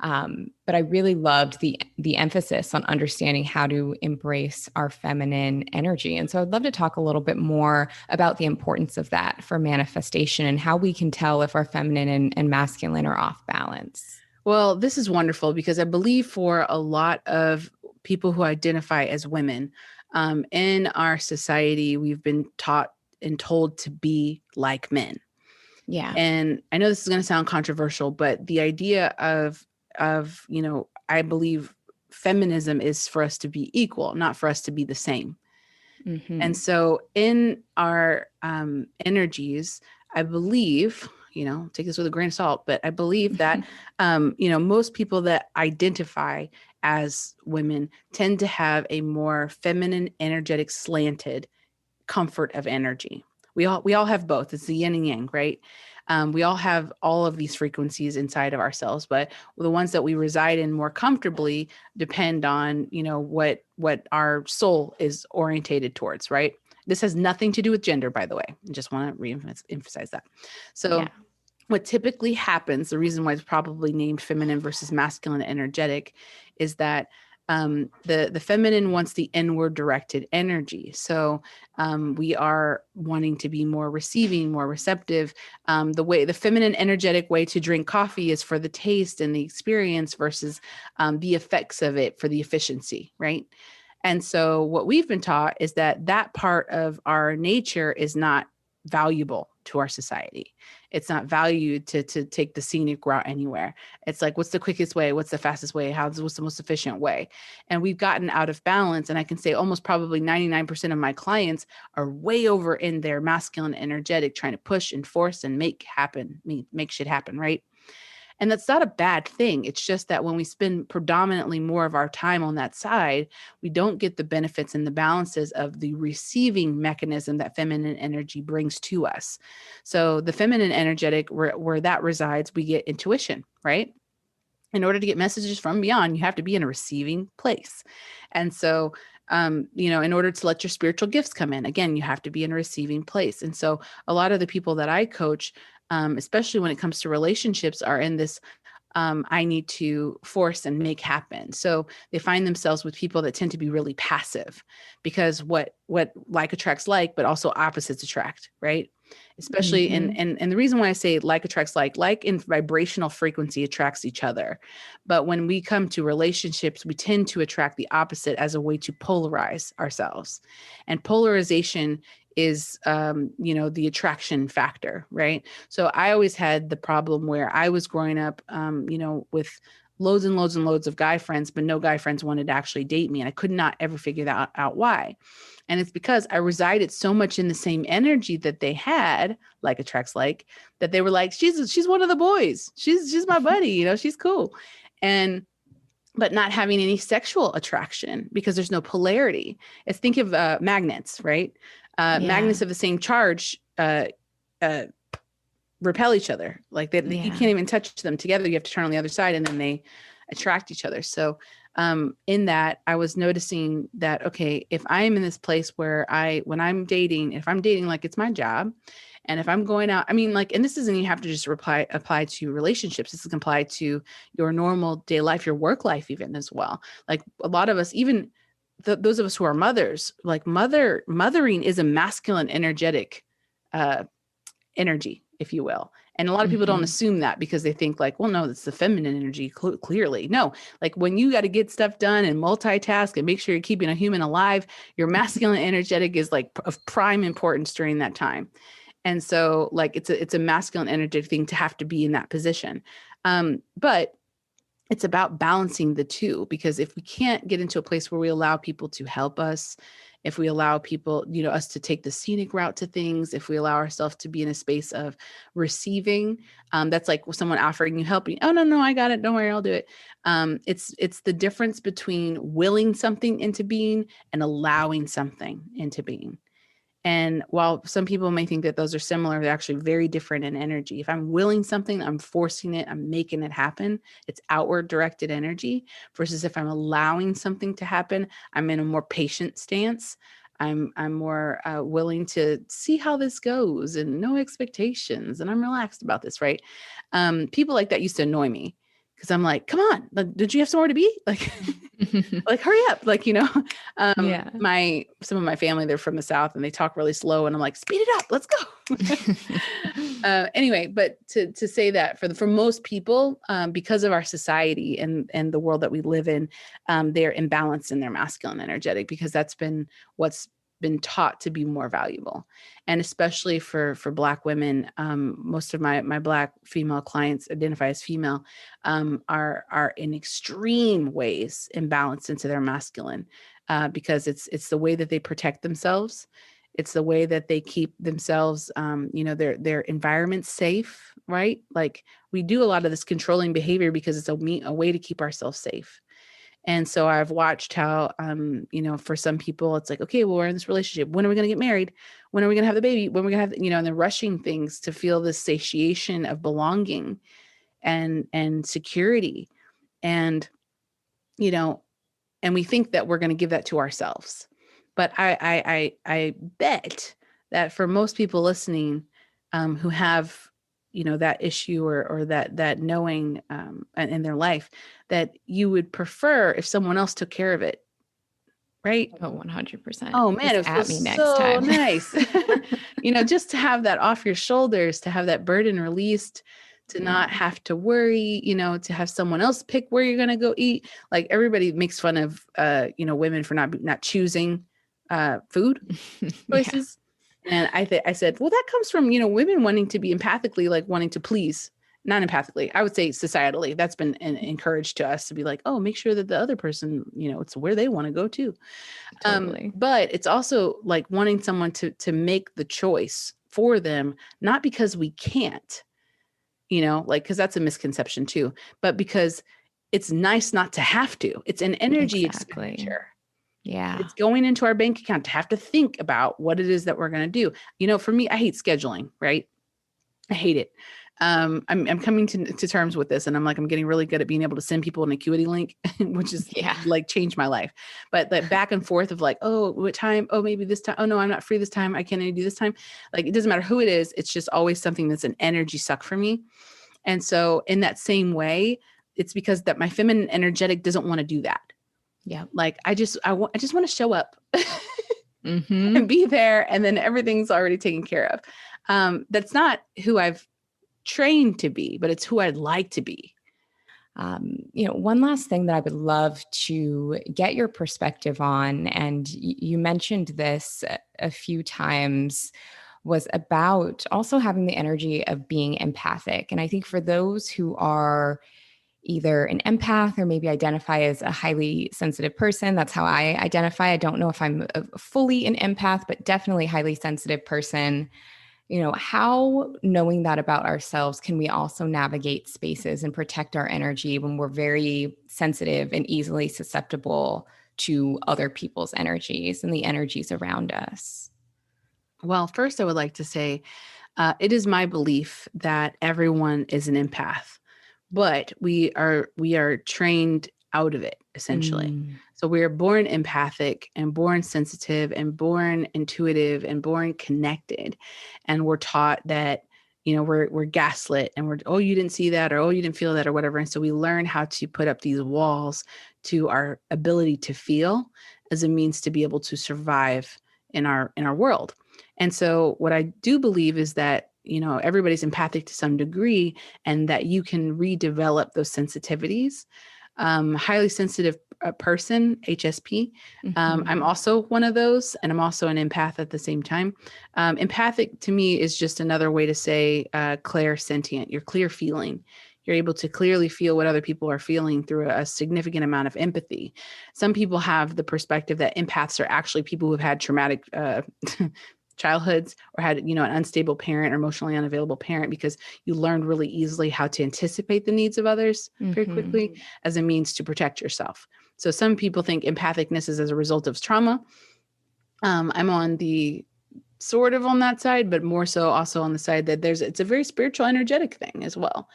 A: But I really loved the emphasis on understanding how to embrace our feminine energy. And so I'd love to talk a little bit more about the importance of that for manifestation and how we can tell if our feminine and masculine are off balance.
B: Well, this is wonderful because I believe for a lot of people who identify as women in our society, we've been taught and told to be like men.
A: Yeah.
B: And I know this is going to sound controversial, but the idea of I believe feminism is for us to be equal, not for us to be the same. And
A: Mm-hmm.
B: so in our energies, I believe, take this with a grain of salt, but I believe that, most people that identify as women tend to have a more feminine, energetic, slanted comfort of energy. We all have both. It's the yin and yang, right? We all have all of these frequencies inside of ourselves, but the ones that we reside in more comfortably depend on what our soul is orientated towards, right? This has nothing to do with gender, by the way. I just want to re-emphasize that.
A: Yeah.
B: So what typically happens, the reason why it's probably named feminine versus masculine energetic, is that the feminine wants the inward directed energy. So we are wanting to be more receiving, more receptive. The feminine energetic way to drink coffee is for the taste and the experience versus the effects of it for the efficiency, right? And so what we've been taught is that part of our nature is not valuable to our society. It's not valued to take the scenic route anywhere. It's like, what's the quickest way? What's the fastest way? What's the most efficient way? And we've gotten out of balance. And I can say almost probably 99% of my clients are way over in their masculine energetic, trying to push and force and make shit happen, right? And that's not a bad thing. It's just that when we spend predominantly more of our time on that side, we don't get the benefits and the balances of the receiving mechanism that feminine energy brings to us. So the feminine energetic, where that resides, we get intuition, right? In order to get messages from beyond, you have to be in a receiving place. And so, in order to let your spiritual gifts come in, again, you have to be in a receiving place. And so, a lot of the people that I coach, especially when it comes to relationships, are in this I need to force and make happen. So they find themselves with people that tend to be really passive because what like attracts like, but also opposites attract, right? Especially
A: Mm-hmm.
B: and the reason why I say like attracts like in vibrational frequency attracts each other. But when we come to relationships, we tend to attract the opposite as a way to polarize ourselves. And polarization is the attraction factor, right? So I always had the problem where I was growing up with loads and loads and loads of guy friends, but no guy friends wanted to actually date me, and I could not ever figure that out why. And it's because I resided so much in the same energy that they had, like attracts like, that they were like, she's one of the boys, she's my buddy, she's cool. And but not having any sexual attraction because there's no polarity. It's think of magnets, right?
A: Yeah.
B: Magnets of the same charge uh, repel each other. Like you
A: Yeah.
B: can't even touch them together. You have to turn on the other side, and then they attract each other. So in that, I was noticing that okay, if I am in this place where when I'm dating, if I'm dating like it's my job, and if I'm going out, I mean, like, and this isn't you have to just apply to relationships. This can apply to your normal day life, your work life, even as well. Like a lot of us, even those of us who are mothers, like mothering is a masculine energetic uh, energy, if you will. And a lot of people don't
A: Mm-hmm.
B: assume that because they think like, well, no, it's the feminine energy. Clearly, no. Like when you got to get stuff done and multitask and make sure you're keeping a human alive, your masculine energetic is like of prime importance during that time. And so like it's a masculine energetic thing to have to be in that position. But it's about balancing the two, because if we can't get into a place where we allow people to help us if we allow people, us to take the scenic route to things, if we allow ourselves to be in a space of receiving, that's like someone offering you help. Oh, no, I got it. Don't worry, I'll do it. It's the difference between willing something into being and allowing something into being. And while some people may think that those are similar, they're actually very different in energy. If I'm willing something, I'm forcing it, I'm making it happen. It's outward directed energy versus if I'm allowing something to happen, I'm in a more patient stance. I'm more willing to see how this goes and no expectations. And I'm relaxed about this, right? People like that used to annoy me because I'm like, come on, did you have somewhere to be? Like, like, hurry up. Like,
A: Yeah.
B: some of my family, they're from the South and they talk really slow and I'm like, speed it up, let's go. Anyway, but to say that for most people, because of our society and the world that we live in, they're imbalanced in their masculine energetic because that's been what's been taught to be more valuable. And especially for Black women, most of my Black female clients identify as female, are in extreme ways imbalanced into their masculine, because it's the way that they protect themselves. It's the way that they keep themselves, their environment safe, right? Like we do a lot of this controlling behavior because it's a way to keep ourselves safe. And so I've watched how, for some people, it's like, okay, well, we're in this relationship. When are we going to get married? When are we going to have the baby? When are we going to have, and they're rushing things to feel this satiation of belonging and security. And, and we think that we're going to give that to ourselves. But I bet that for most people listening, who have, that issue or that knowing, in their life, that you would prefer if someone else took care of it. Right.
A: Oh, 100%.
B: Oh man,
A: Just
B: it
A: at
B: feels
A: me next
B: so
A: time.
B: nice. Just to have that off your shoulders, to have that burden released, to not have to worry, to have someone else pick where you're going to go eat. Like everybody makes fun of, women for not choosing food choices. And I said, well, that comes from, women wanting to be empathically, like wanting to please, not empathically. I would say societally, that's been encouraged to us to be like, oh, make sure that the other person, it's where they want to go too.
A: Totally.
B: But it's also like wanting someone to make the choice for them, not because we can't, because that's a misconception too, but because it's nice not to have to. It's an energy expenditure.
A: Yeah.
B: It's going into our bank account to have to think about what it is that we're going to do. For me, I hate scheduling, right? I hate it. I'm coming to terms with this, and I'm getting really good at being able to send people an Acuity link, which is like changed my life. But that back and forth of like, oh, what time? Oh, maybe this time. Oh no, I'm not free this time. I can't do this time. Like, it doesn't matter who it is. It's just always something that's an energy suck for me. And so in that same way, it's because that my feminine energetic doesn't want to do that.
A: Yeah.
B: Like I just want to show up and be there, and then everything's already taken care of. That's not who I've trained to be, but it's who I'd like to be.
A: One last thing that I would love to get your perspective on, and you mentioned this a few times, was about also having the energy of being empathic. And I think for those who are either an empath or maybe identify as a highly sensitive person, that's how I identify. I don't know if I'm fully an empath, but definitely highly sensitive person. How, knowing that about ourselves, can we also navigate spaces and protect our energy when we're very sensitive and easily susceptible to other people's energies and the energies around us?
B: Well, first, I would like to say it is my belief that everyone is an empath, but we are trained out of it, essentially. So we are born empathic and born sensitive and born intuitive and born connected. And we're taught that, we're gaslit and oh, you didn't see that, or oh, you didn't feel that, or whatever. And so we learn how to put up these walls to our ability to feel as a means to be able to survive in our world. And so what I do believe is that, everybody's empathic to some degree, and that you can redevelop those sensitivities. Highly sensitive person, HSP. I'm also one of those, and I'm also an empath at the same time. Empathic to me is just another way to say clairsentient. You're clear feeling. You're able to clearly feel what other people are feeling through a significant amount of empathy. Some people have the perspective that empaths are actually people who've had traumatic childhoods or had, an unstable parent or emotionally unavailable parent, because you learned really easily how to anticipate the needs of others very quickly as a means to protect yourself. So some people think empathicness is as a result of trauma. I'm on the sort of on that side, but more so also on the side that it's a very spiritual, energetic thing as well.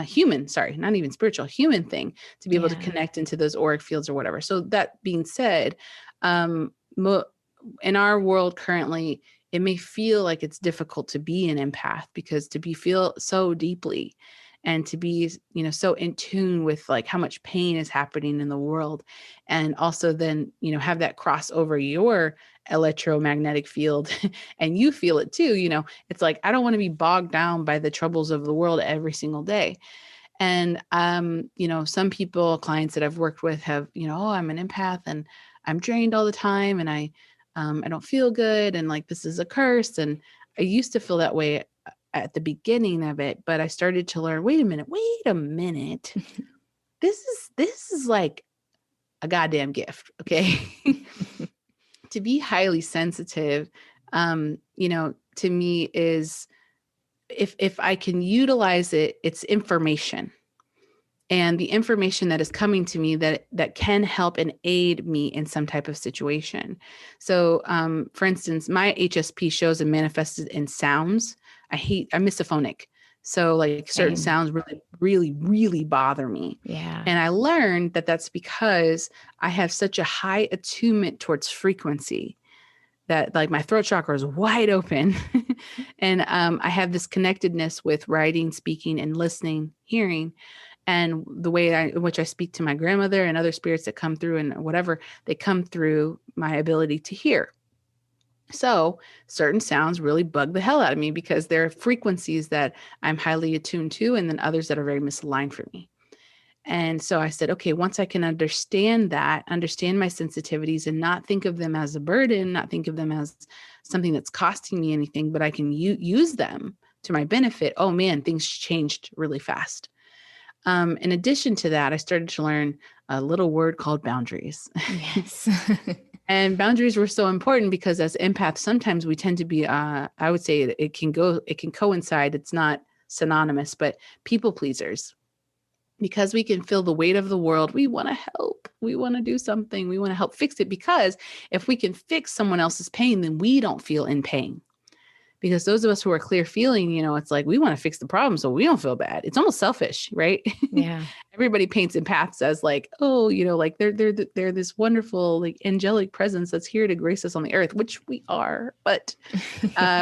B: Human, sorry, not even spiritual, human thing to be able to connect into those auric fields or whatever. So that being said, in our world currently, it may feel like it's difficult to be an empath, because feel so deeply and to be, so in tune with like how much pain is happening in the world. And also then, have that cross over your electromagnetic field and you feel it too. It's like, I don't want to be bogged down by the troubles of the world every single day. And, some clients that I've worked with have, oh, I'm an empath and I'm drained all the time and I don't feel good. And like, this is a curse. And I used to feel that way at the beginning of it, but I started to learn, wait a minute. This is like a goddamn gift. Okay. To be highly sensitive, to me is if I can utilize it, it's information. And the information that is coming to me that can help and aid me in some type of situation. So, for instance, my HSP shows and manifested in sounds. I'm misophonic. So like certain sounds really, really, really bother me.
A: Yeah.
B: And I learned that that's because I have such a high attunement towards frequency that like my throat chakra is wide open. And I have this connectedness with writing, speaking, and listening, hearing. And the way in which I speak to my grandmother and other spirits that come through and whatever, they come through my ability to hear. So certain sounds really bug the hell out of me because there are frequencies that I'm highly attuned to, and then others that are very misaligned for me. And so I said, okay, once I can understand my sensitivities and not think of them as a burden, not think of them as something that's costing me anything, but I can use them to my benefit. Oh man, things changed really fast. In addition to that, I started to learn a little word called boundaries.
A: Yes.
B: And boundaries were so important because as empaths, sometimes we tend to be, I would say it can coincide. It's not synonymous, but people pleasers. Because we can feel the weight of the world, we want to help. We want to do something. We want to help fix it, because if we can fix someone else's pain, then we don't feel in pain. Because those of us who are clear feeling, it's like we want to fix the problem so we don't feel bad. It's almost selfish, right?
A: Yeah.
B: Everybody paints empaths as like, oh, like they're this wonderful, like angelic presence that's here to grace us on the earth, which we are. But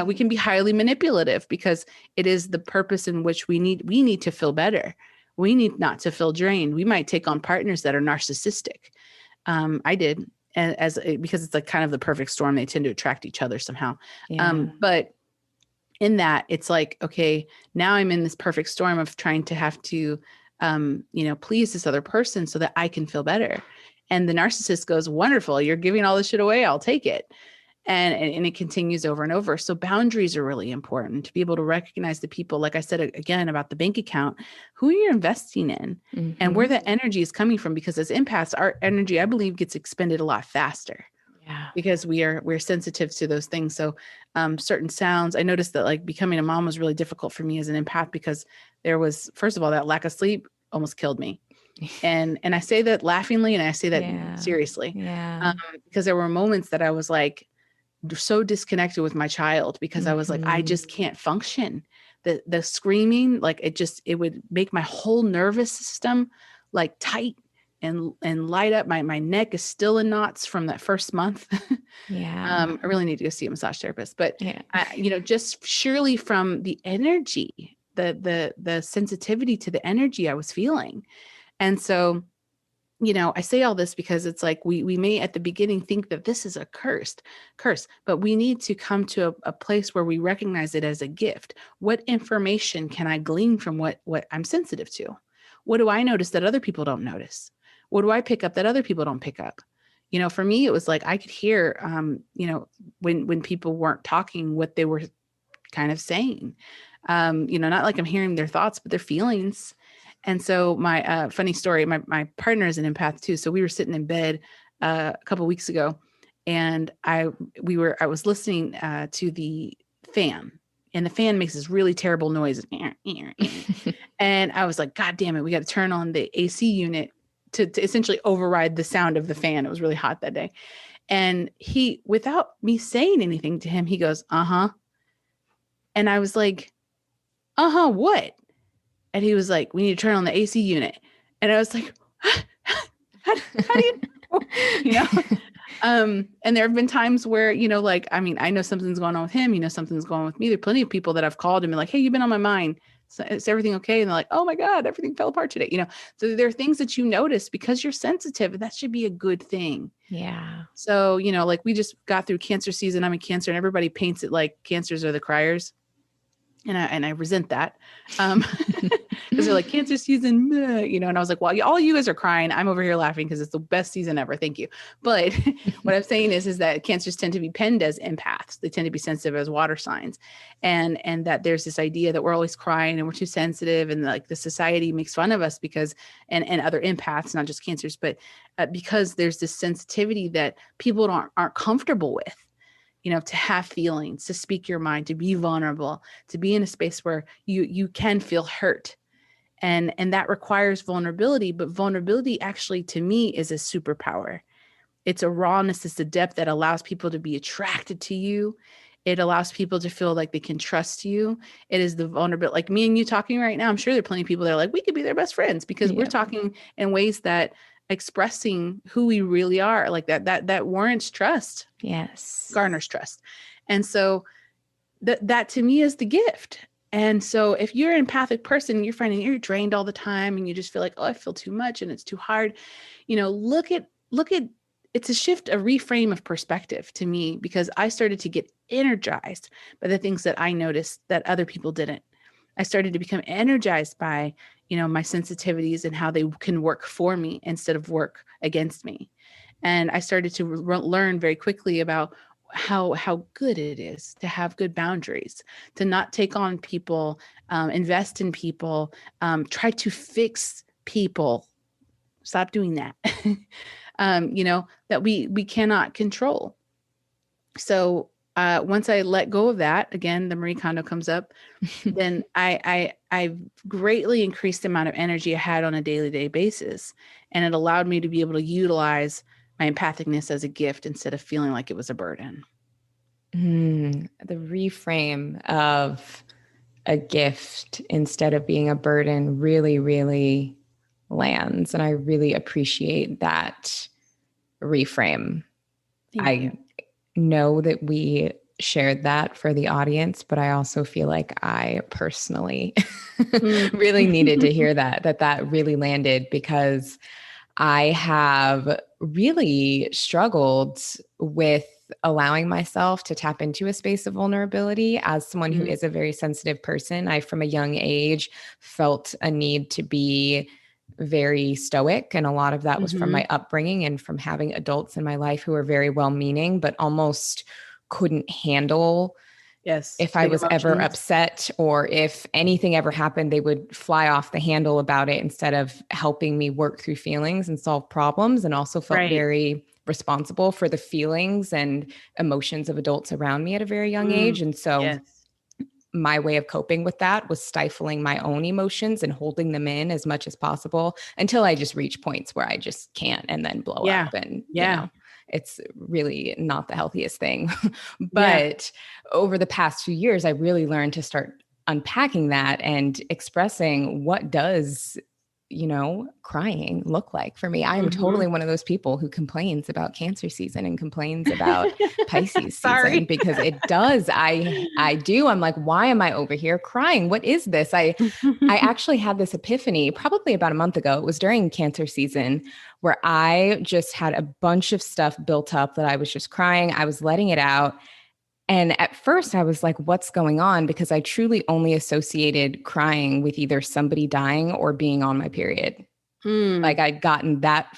B: we can be highly manipulative because it is the purpose in which we need to feel better. We need not to feel drained. We might take on partners that are narcissistic. I did, because it's like kind of the perfect storm. They tend to attract each other somehow.
A: Yeah.
B: But in that, it's like, okay, now I'm in this perfect storm of trying to have to, please this other person so that I can feel better. And the narcissist goes, wonderful, you're giving all this shit away, I'll take it. And it continues over and over. So boundaries are really important to be able to recognize the people, like I said, again, about the bank account, who you're investing in and where that energy is coming from. Because as empaths, our energy, I believe, gets expended a lot faster.
A: Yeah.
B: Because we're sensitive to those things. So certain sounds, I noticed that like becoming a mom was really difficult for me as an empath, because there was, first of all, that lack of sleep almost killed me. And I say that laughingly, and I say that seriously.
A: Yeah.
B: Because there were moments that I was like so disconnected with my child, because I was like, I just can't function. The screaming, like it would make my whole nervous system like tight and light up. My neck is still in knots from that first month.
A: Yeah.
B: I really need to go see a massage therapist, but
A: Yeah.
B: just surely from the energy, the sensitivity to the energy I was feeling. And so, I say all this because it's like we may at the beginning think that this is a curse, but we need to come to a place where we recognize it as a gift. What information can I glean from what I'm sensitive to? What do I notice that other people don't notice? What do I pick up that other people don't pick up? For me, it was like I could hear, when people weren't talking, what they were kind of saying. Not like I'm hearing their thoughts, but their feelings. And so my funny story, my partner is an empath too. So we were sitting in bed a couple of weeks ago, and I was listening to the fan, and the fan makes this really terrible noise. And I was like, God damn it, we got to turn on the AC unit to essentially override the sound of the fan. It was really hot that day. And he, without me saying anything to him, he goes, uh-huh. And I was like, uh-huh, what? And he was like, we need to turn on the AC unit. And I was like, how do you know? You know? And there have been times where, like, I mean, I know something's going on with him, something's going on with me. There are plenty of people that I've called and been like, hey, you've been on my mind. So is everything okay? And they're like, oh my God, everything fell apart today. So there are things that you notice because you're sensitive, and that should be a good thing.
A: Yeah.
B: So, like we just got through cancer season. I'm a Cancer, and everybody paints it like cancers are the criers. And I resent that. Because they're like, cancer season, and I was like, well, all you guys are crying. I'm over here laughing because it's the best season ever. Thank you. But what I'm saying is that cancers tend to be penned as empaths. They tend to be sensitive as water signs. And that there's this idea that we're always crying and we're too sensitive. And like the society makes fun of us because, and other empaths, not just cancers, but because there's this sensitivity that people aren't comfortable with. To have feelings, to speak your mind, to be vulnerable, to be in a space where you can feel hurt. And that requires vulnerability, but vulnerability actually to me is a superpower. It's a rawness, it's a depth that allows people to be attracted to you. It allows people to feel like they can trust you. It is the vulnerability, like me and you talking right now. I'm sure there are plenty of people that are like, we could be their best friends because we're talking in ways that expressing who we really are, like that warrants trust.
A: Yes.
B: Garners trust. And so that to me is the gift. And so if you're an empathic person, you're finding you're drained all the time and you just feel like, oh, I feel too much and it's too hard. Look at it's a shift, a reframe of perspective to me, because I started to get energized by the things that I noticed that other people didn't. I started to become energized by, my sensitivities and how they can work for me instead of work against me. And I started to learn very quickly about how good it is to have good boundaries, to not take on people, invest in people, try to fix people. Stop doing that. That we cannot control. So once I let go of that, again, the Marie Kondo comes up, then I greatly increased the amount of energy I had on a daily basis. And it allowed me to be able to utilize my empathicness as a gift instead of feeling like it was a burden.
A: The reframe of a gift instead of being a burden really, really lands. And I really appreciate that reframe. I know that we shared that for the audience, but I also feel like I personally really needed to hear that really landed, because I have really struggled with allowing myself to tap into a space of vulnerability as someone who is a very sensitive person. I, from a young age, felt a need to be very stoic. And a lot of that was from my upbringing and from having adults in my life who were very well-meaning, but almost couldn't handle if I was ever upset or if anything ever happened, they would fly off the handle about it instead of helping me work through feelings and solve problems, and also felt very responsible for the feelings and emotions of adults around me at a very young age. And so my way of coping with that was stifling my own emotions and holding them in as much as possible until I just reach points where I just can't and then blow up. And, it's really not the healthiest thing. But over the past few years, I really learned to start unpacking that and expressing what does, crying look like for me. I am totally one of those people who complains about cancer season and complains about Pisces season, because it does. I do. I'm like, why am I over here crying? What is this? I actually had this epiphany probably about a month ago. It was during cancer season where I just had a bunch of stuff built up that I was just crying. I was letting it out. And at first I was like, what's going on? Because I truly only associated crying with either somebody dying or being on my period. Like I'd gotten that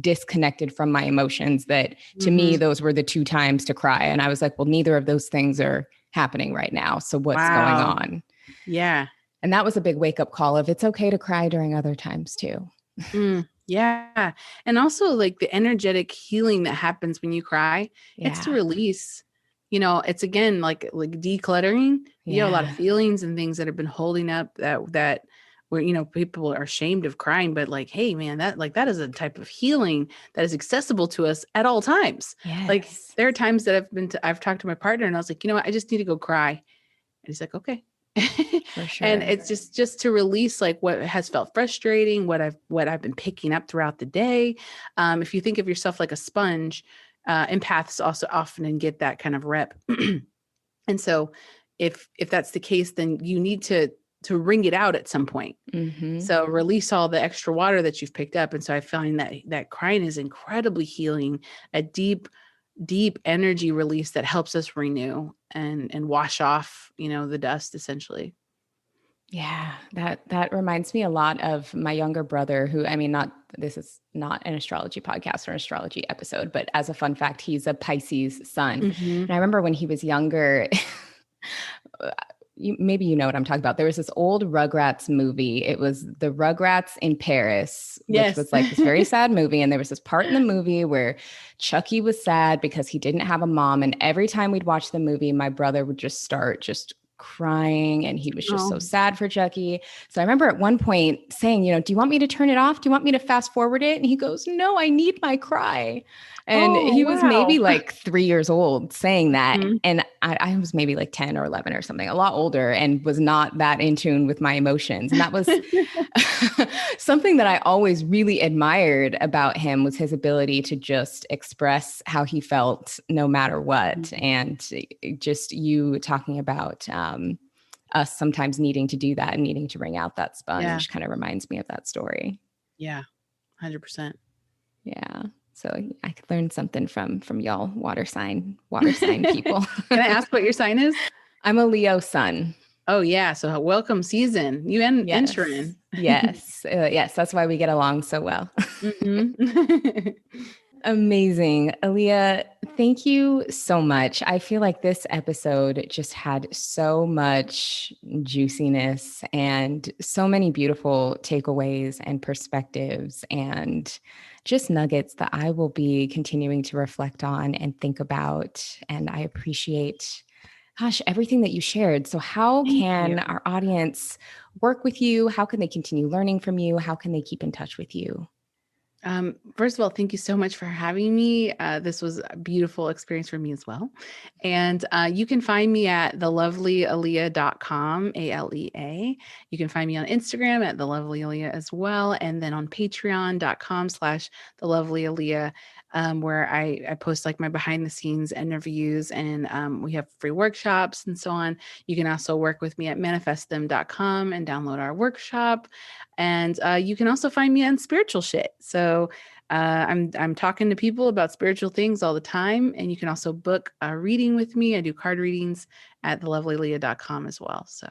A: disconnected from my emotions that to me, those were the two times to cry. And I was like, well, neither of those things are happening right now. So what's going on?
B: Yeah.
A: And that was a big wake up call of it's okay to cry during other times too.
B: Yeah. And also like the energetic healing that happens when you cry, it's to
A: Yeah.
B: release. It's again like decluttering. You have a lot of
A: Yeah.
B: feelings and things that have been holding up that where people are ashamed of crying, but like, hey man, that is a type of healing that is accessible to us at all times. Like
A: Yes.
B: there are times that I've talked to my partner and I was like, you know what, I just need to go cry. And he's like, okay.
A: For
B: And
A: sure.
B: it's just to release like what has felt frustrating, what I've been picking up throughout the day. If you think of yourself like a sponge, empaths also often get that kind of rep. And so if that's the case, then you need to wring it out at some point.
A: Mm-hmm.
B: So release all the extra water that you've picked up. And so I find that crying is incredibly healing, a deep energy release that helps us renew and wash off, the dust essentially.
A: Yeah, that reminds me a lot of my younger brother who, I mean, not this is not an astrology podcast or an astrology episode, but as a fun fact, he's a Pisces sun. And
B: Mhm.
A: I remember when he was younger, maybe you know what I'm talking about. There was this old Rugrats movie. It was the Rugrats in Paris, which
B: Yes.
A: was like this very sad movie. And there was this part in the movie where Chucky was sad because he didn't have a mom. And every time we'd watch the movie, my brother would just start just crying and he was just so
B: Oh.
A: sad for Chucky. So I remember at one point saying, do you want me to turn it off? Do you want me to fast forward it? And he goes, no, I need my cry. And
B: Oh,
A: he was maybe
B: wow.
A: like 3 years old saying that.
B: Mhm.
A: And I was maybe like 10 or 11 or something, a lot older, and was not that in tune with my emotions. And that was something that I always really admired about him was his ability to just express how he felt no matter what. And just you talking about us sometimes needing to do that and needing to bring out that
B: Yeah.
A: sponge kind of reminds me of that story.
B: Yeah. 100%.
A: Yeah. So I could learn something from y'all water sign people.
B: Can I ask what your sign is?
A: I'm a Leo sun.
B: Oh, yeah. So welcome season. You and
A: Yes.
B: Sharon.
A: Yes. Yes. That's why we get along so well.
B: Mhm.
A: Amazing. Alea, thank you so much. I feel like this episode just had so much juiciness and so many beautiful takeaways and perspectives and just nuggets that I will be continuing to reflect on and think about. And I appreciate, gosh, everything that you shared. So, how
B: Thank you.
A: can our audience work with you? How can they continue learning from you? How can they keep in touch with you?
B: First of all, thank you so much for having me. This was a beautiful experience for me as well. And you can find me at thelovelyaLea.com, ALEA. You can find me on Instagram at thelovelyaLea as well. And then on patreon.com/thelovelyaLea, where I post like my behind the scenes interviews and we have free workshops and so on. You can also work with me at manifestthem.com and download our workshop. And you can also find me on spiritual shit. So I'm talking to people about spiritual things all the time. And you can also book a reading with me. I do card readings at thelovelyaLea.com as well. So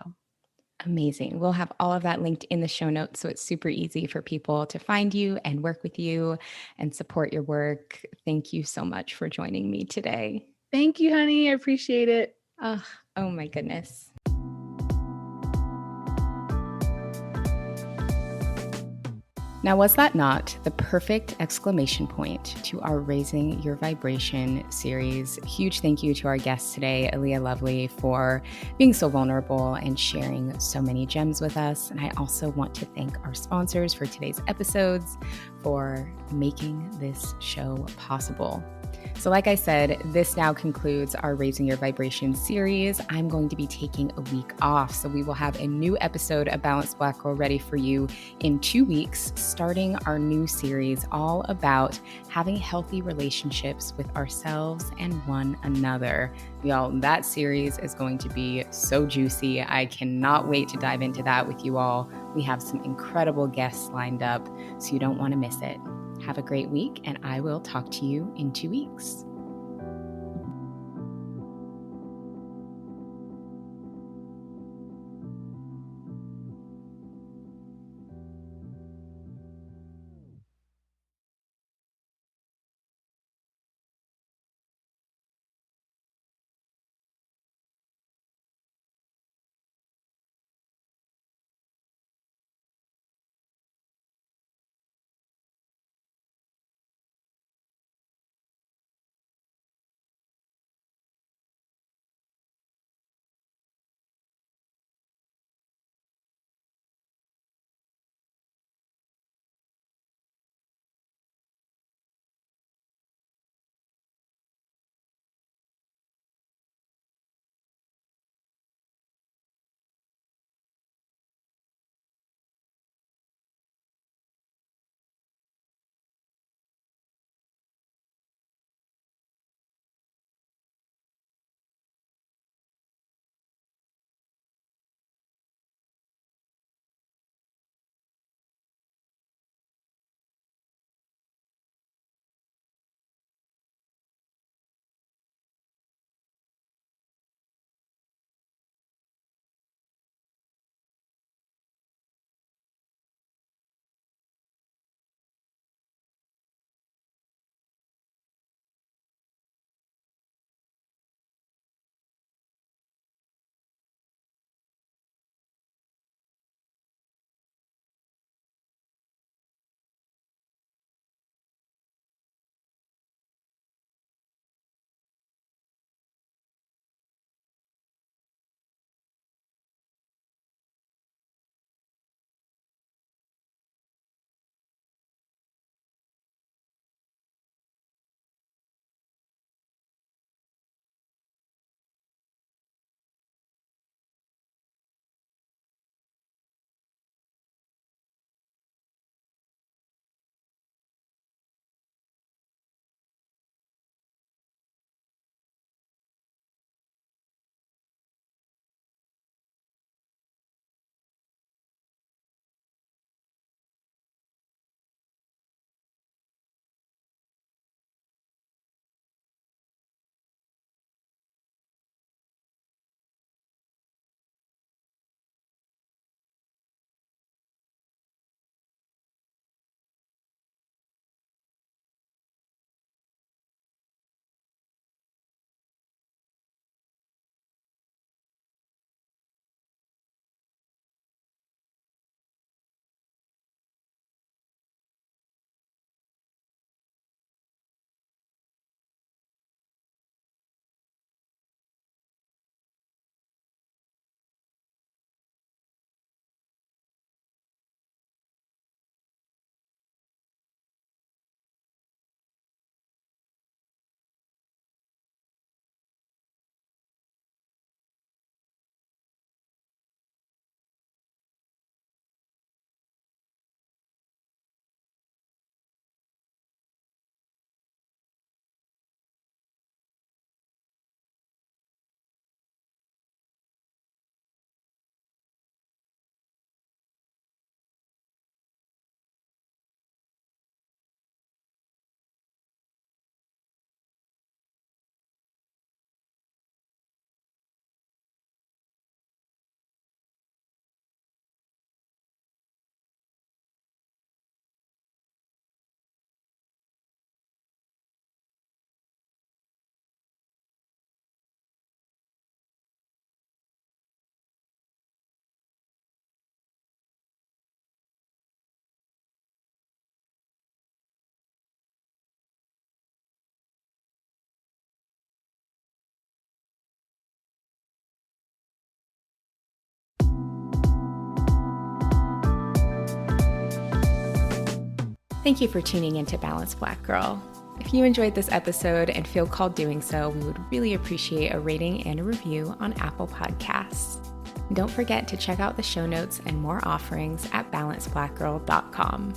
A: Amazing. We'll have all of that linked in the show notes. So it's super easy for people to find you and work with you and support your work. Thank you so much for joining me today.
B: thank you, honey. I appreciate it.
A: Oh my goodness. Now, was that not the perfect exclamation point to our Raising Your Vibration series? Huge thank you to our guest today, Alea Lovely, for being so vulnerable and sharing so many gems with us. And I also want to thank our sponsors for today's episodes for making this show possible. So like I said, this now concludes our Raising Your Vibration series. I'm going to be taking a week off, so we will have a new episode of Balanced Black Girl ready for you in 2 weeks, starting our new series all about having healthy relationships with ourselves and one another. Y'all, that series is going to be so juicy. I cannot wait to dive into that with you all. We have some incredible guests lined up, so you don't want to miss it. Have a great week, and I will talk to you in 2 weeks. Thank you for tuning into Balanced Black Girl. If you enjoyed this episode and feel called doing so, we would really appreciate a rating and a review on Apple Podcasts. And don't forget to check out the show notes and more offerings at balancedblackgirl.com.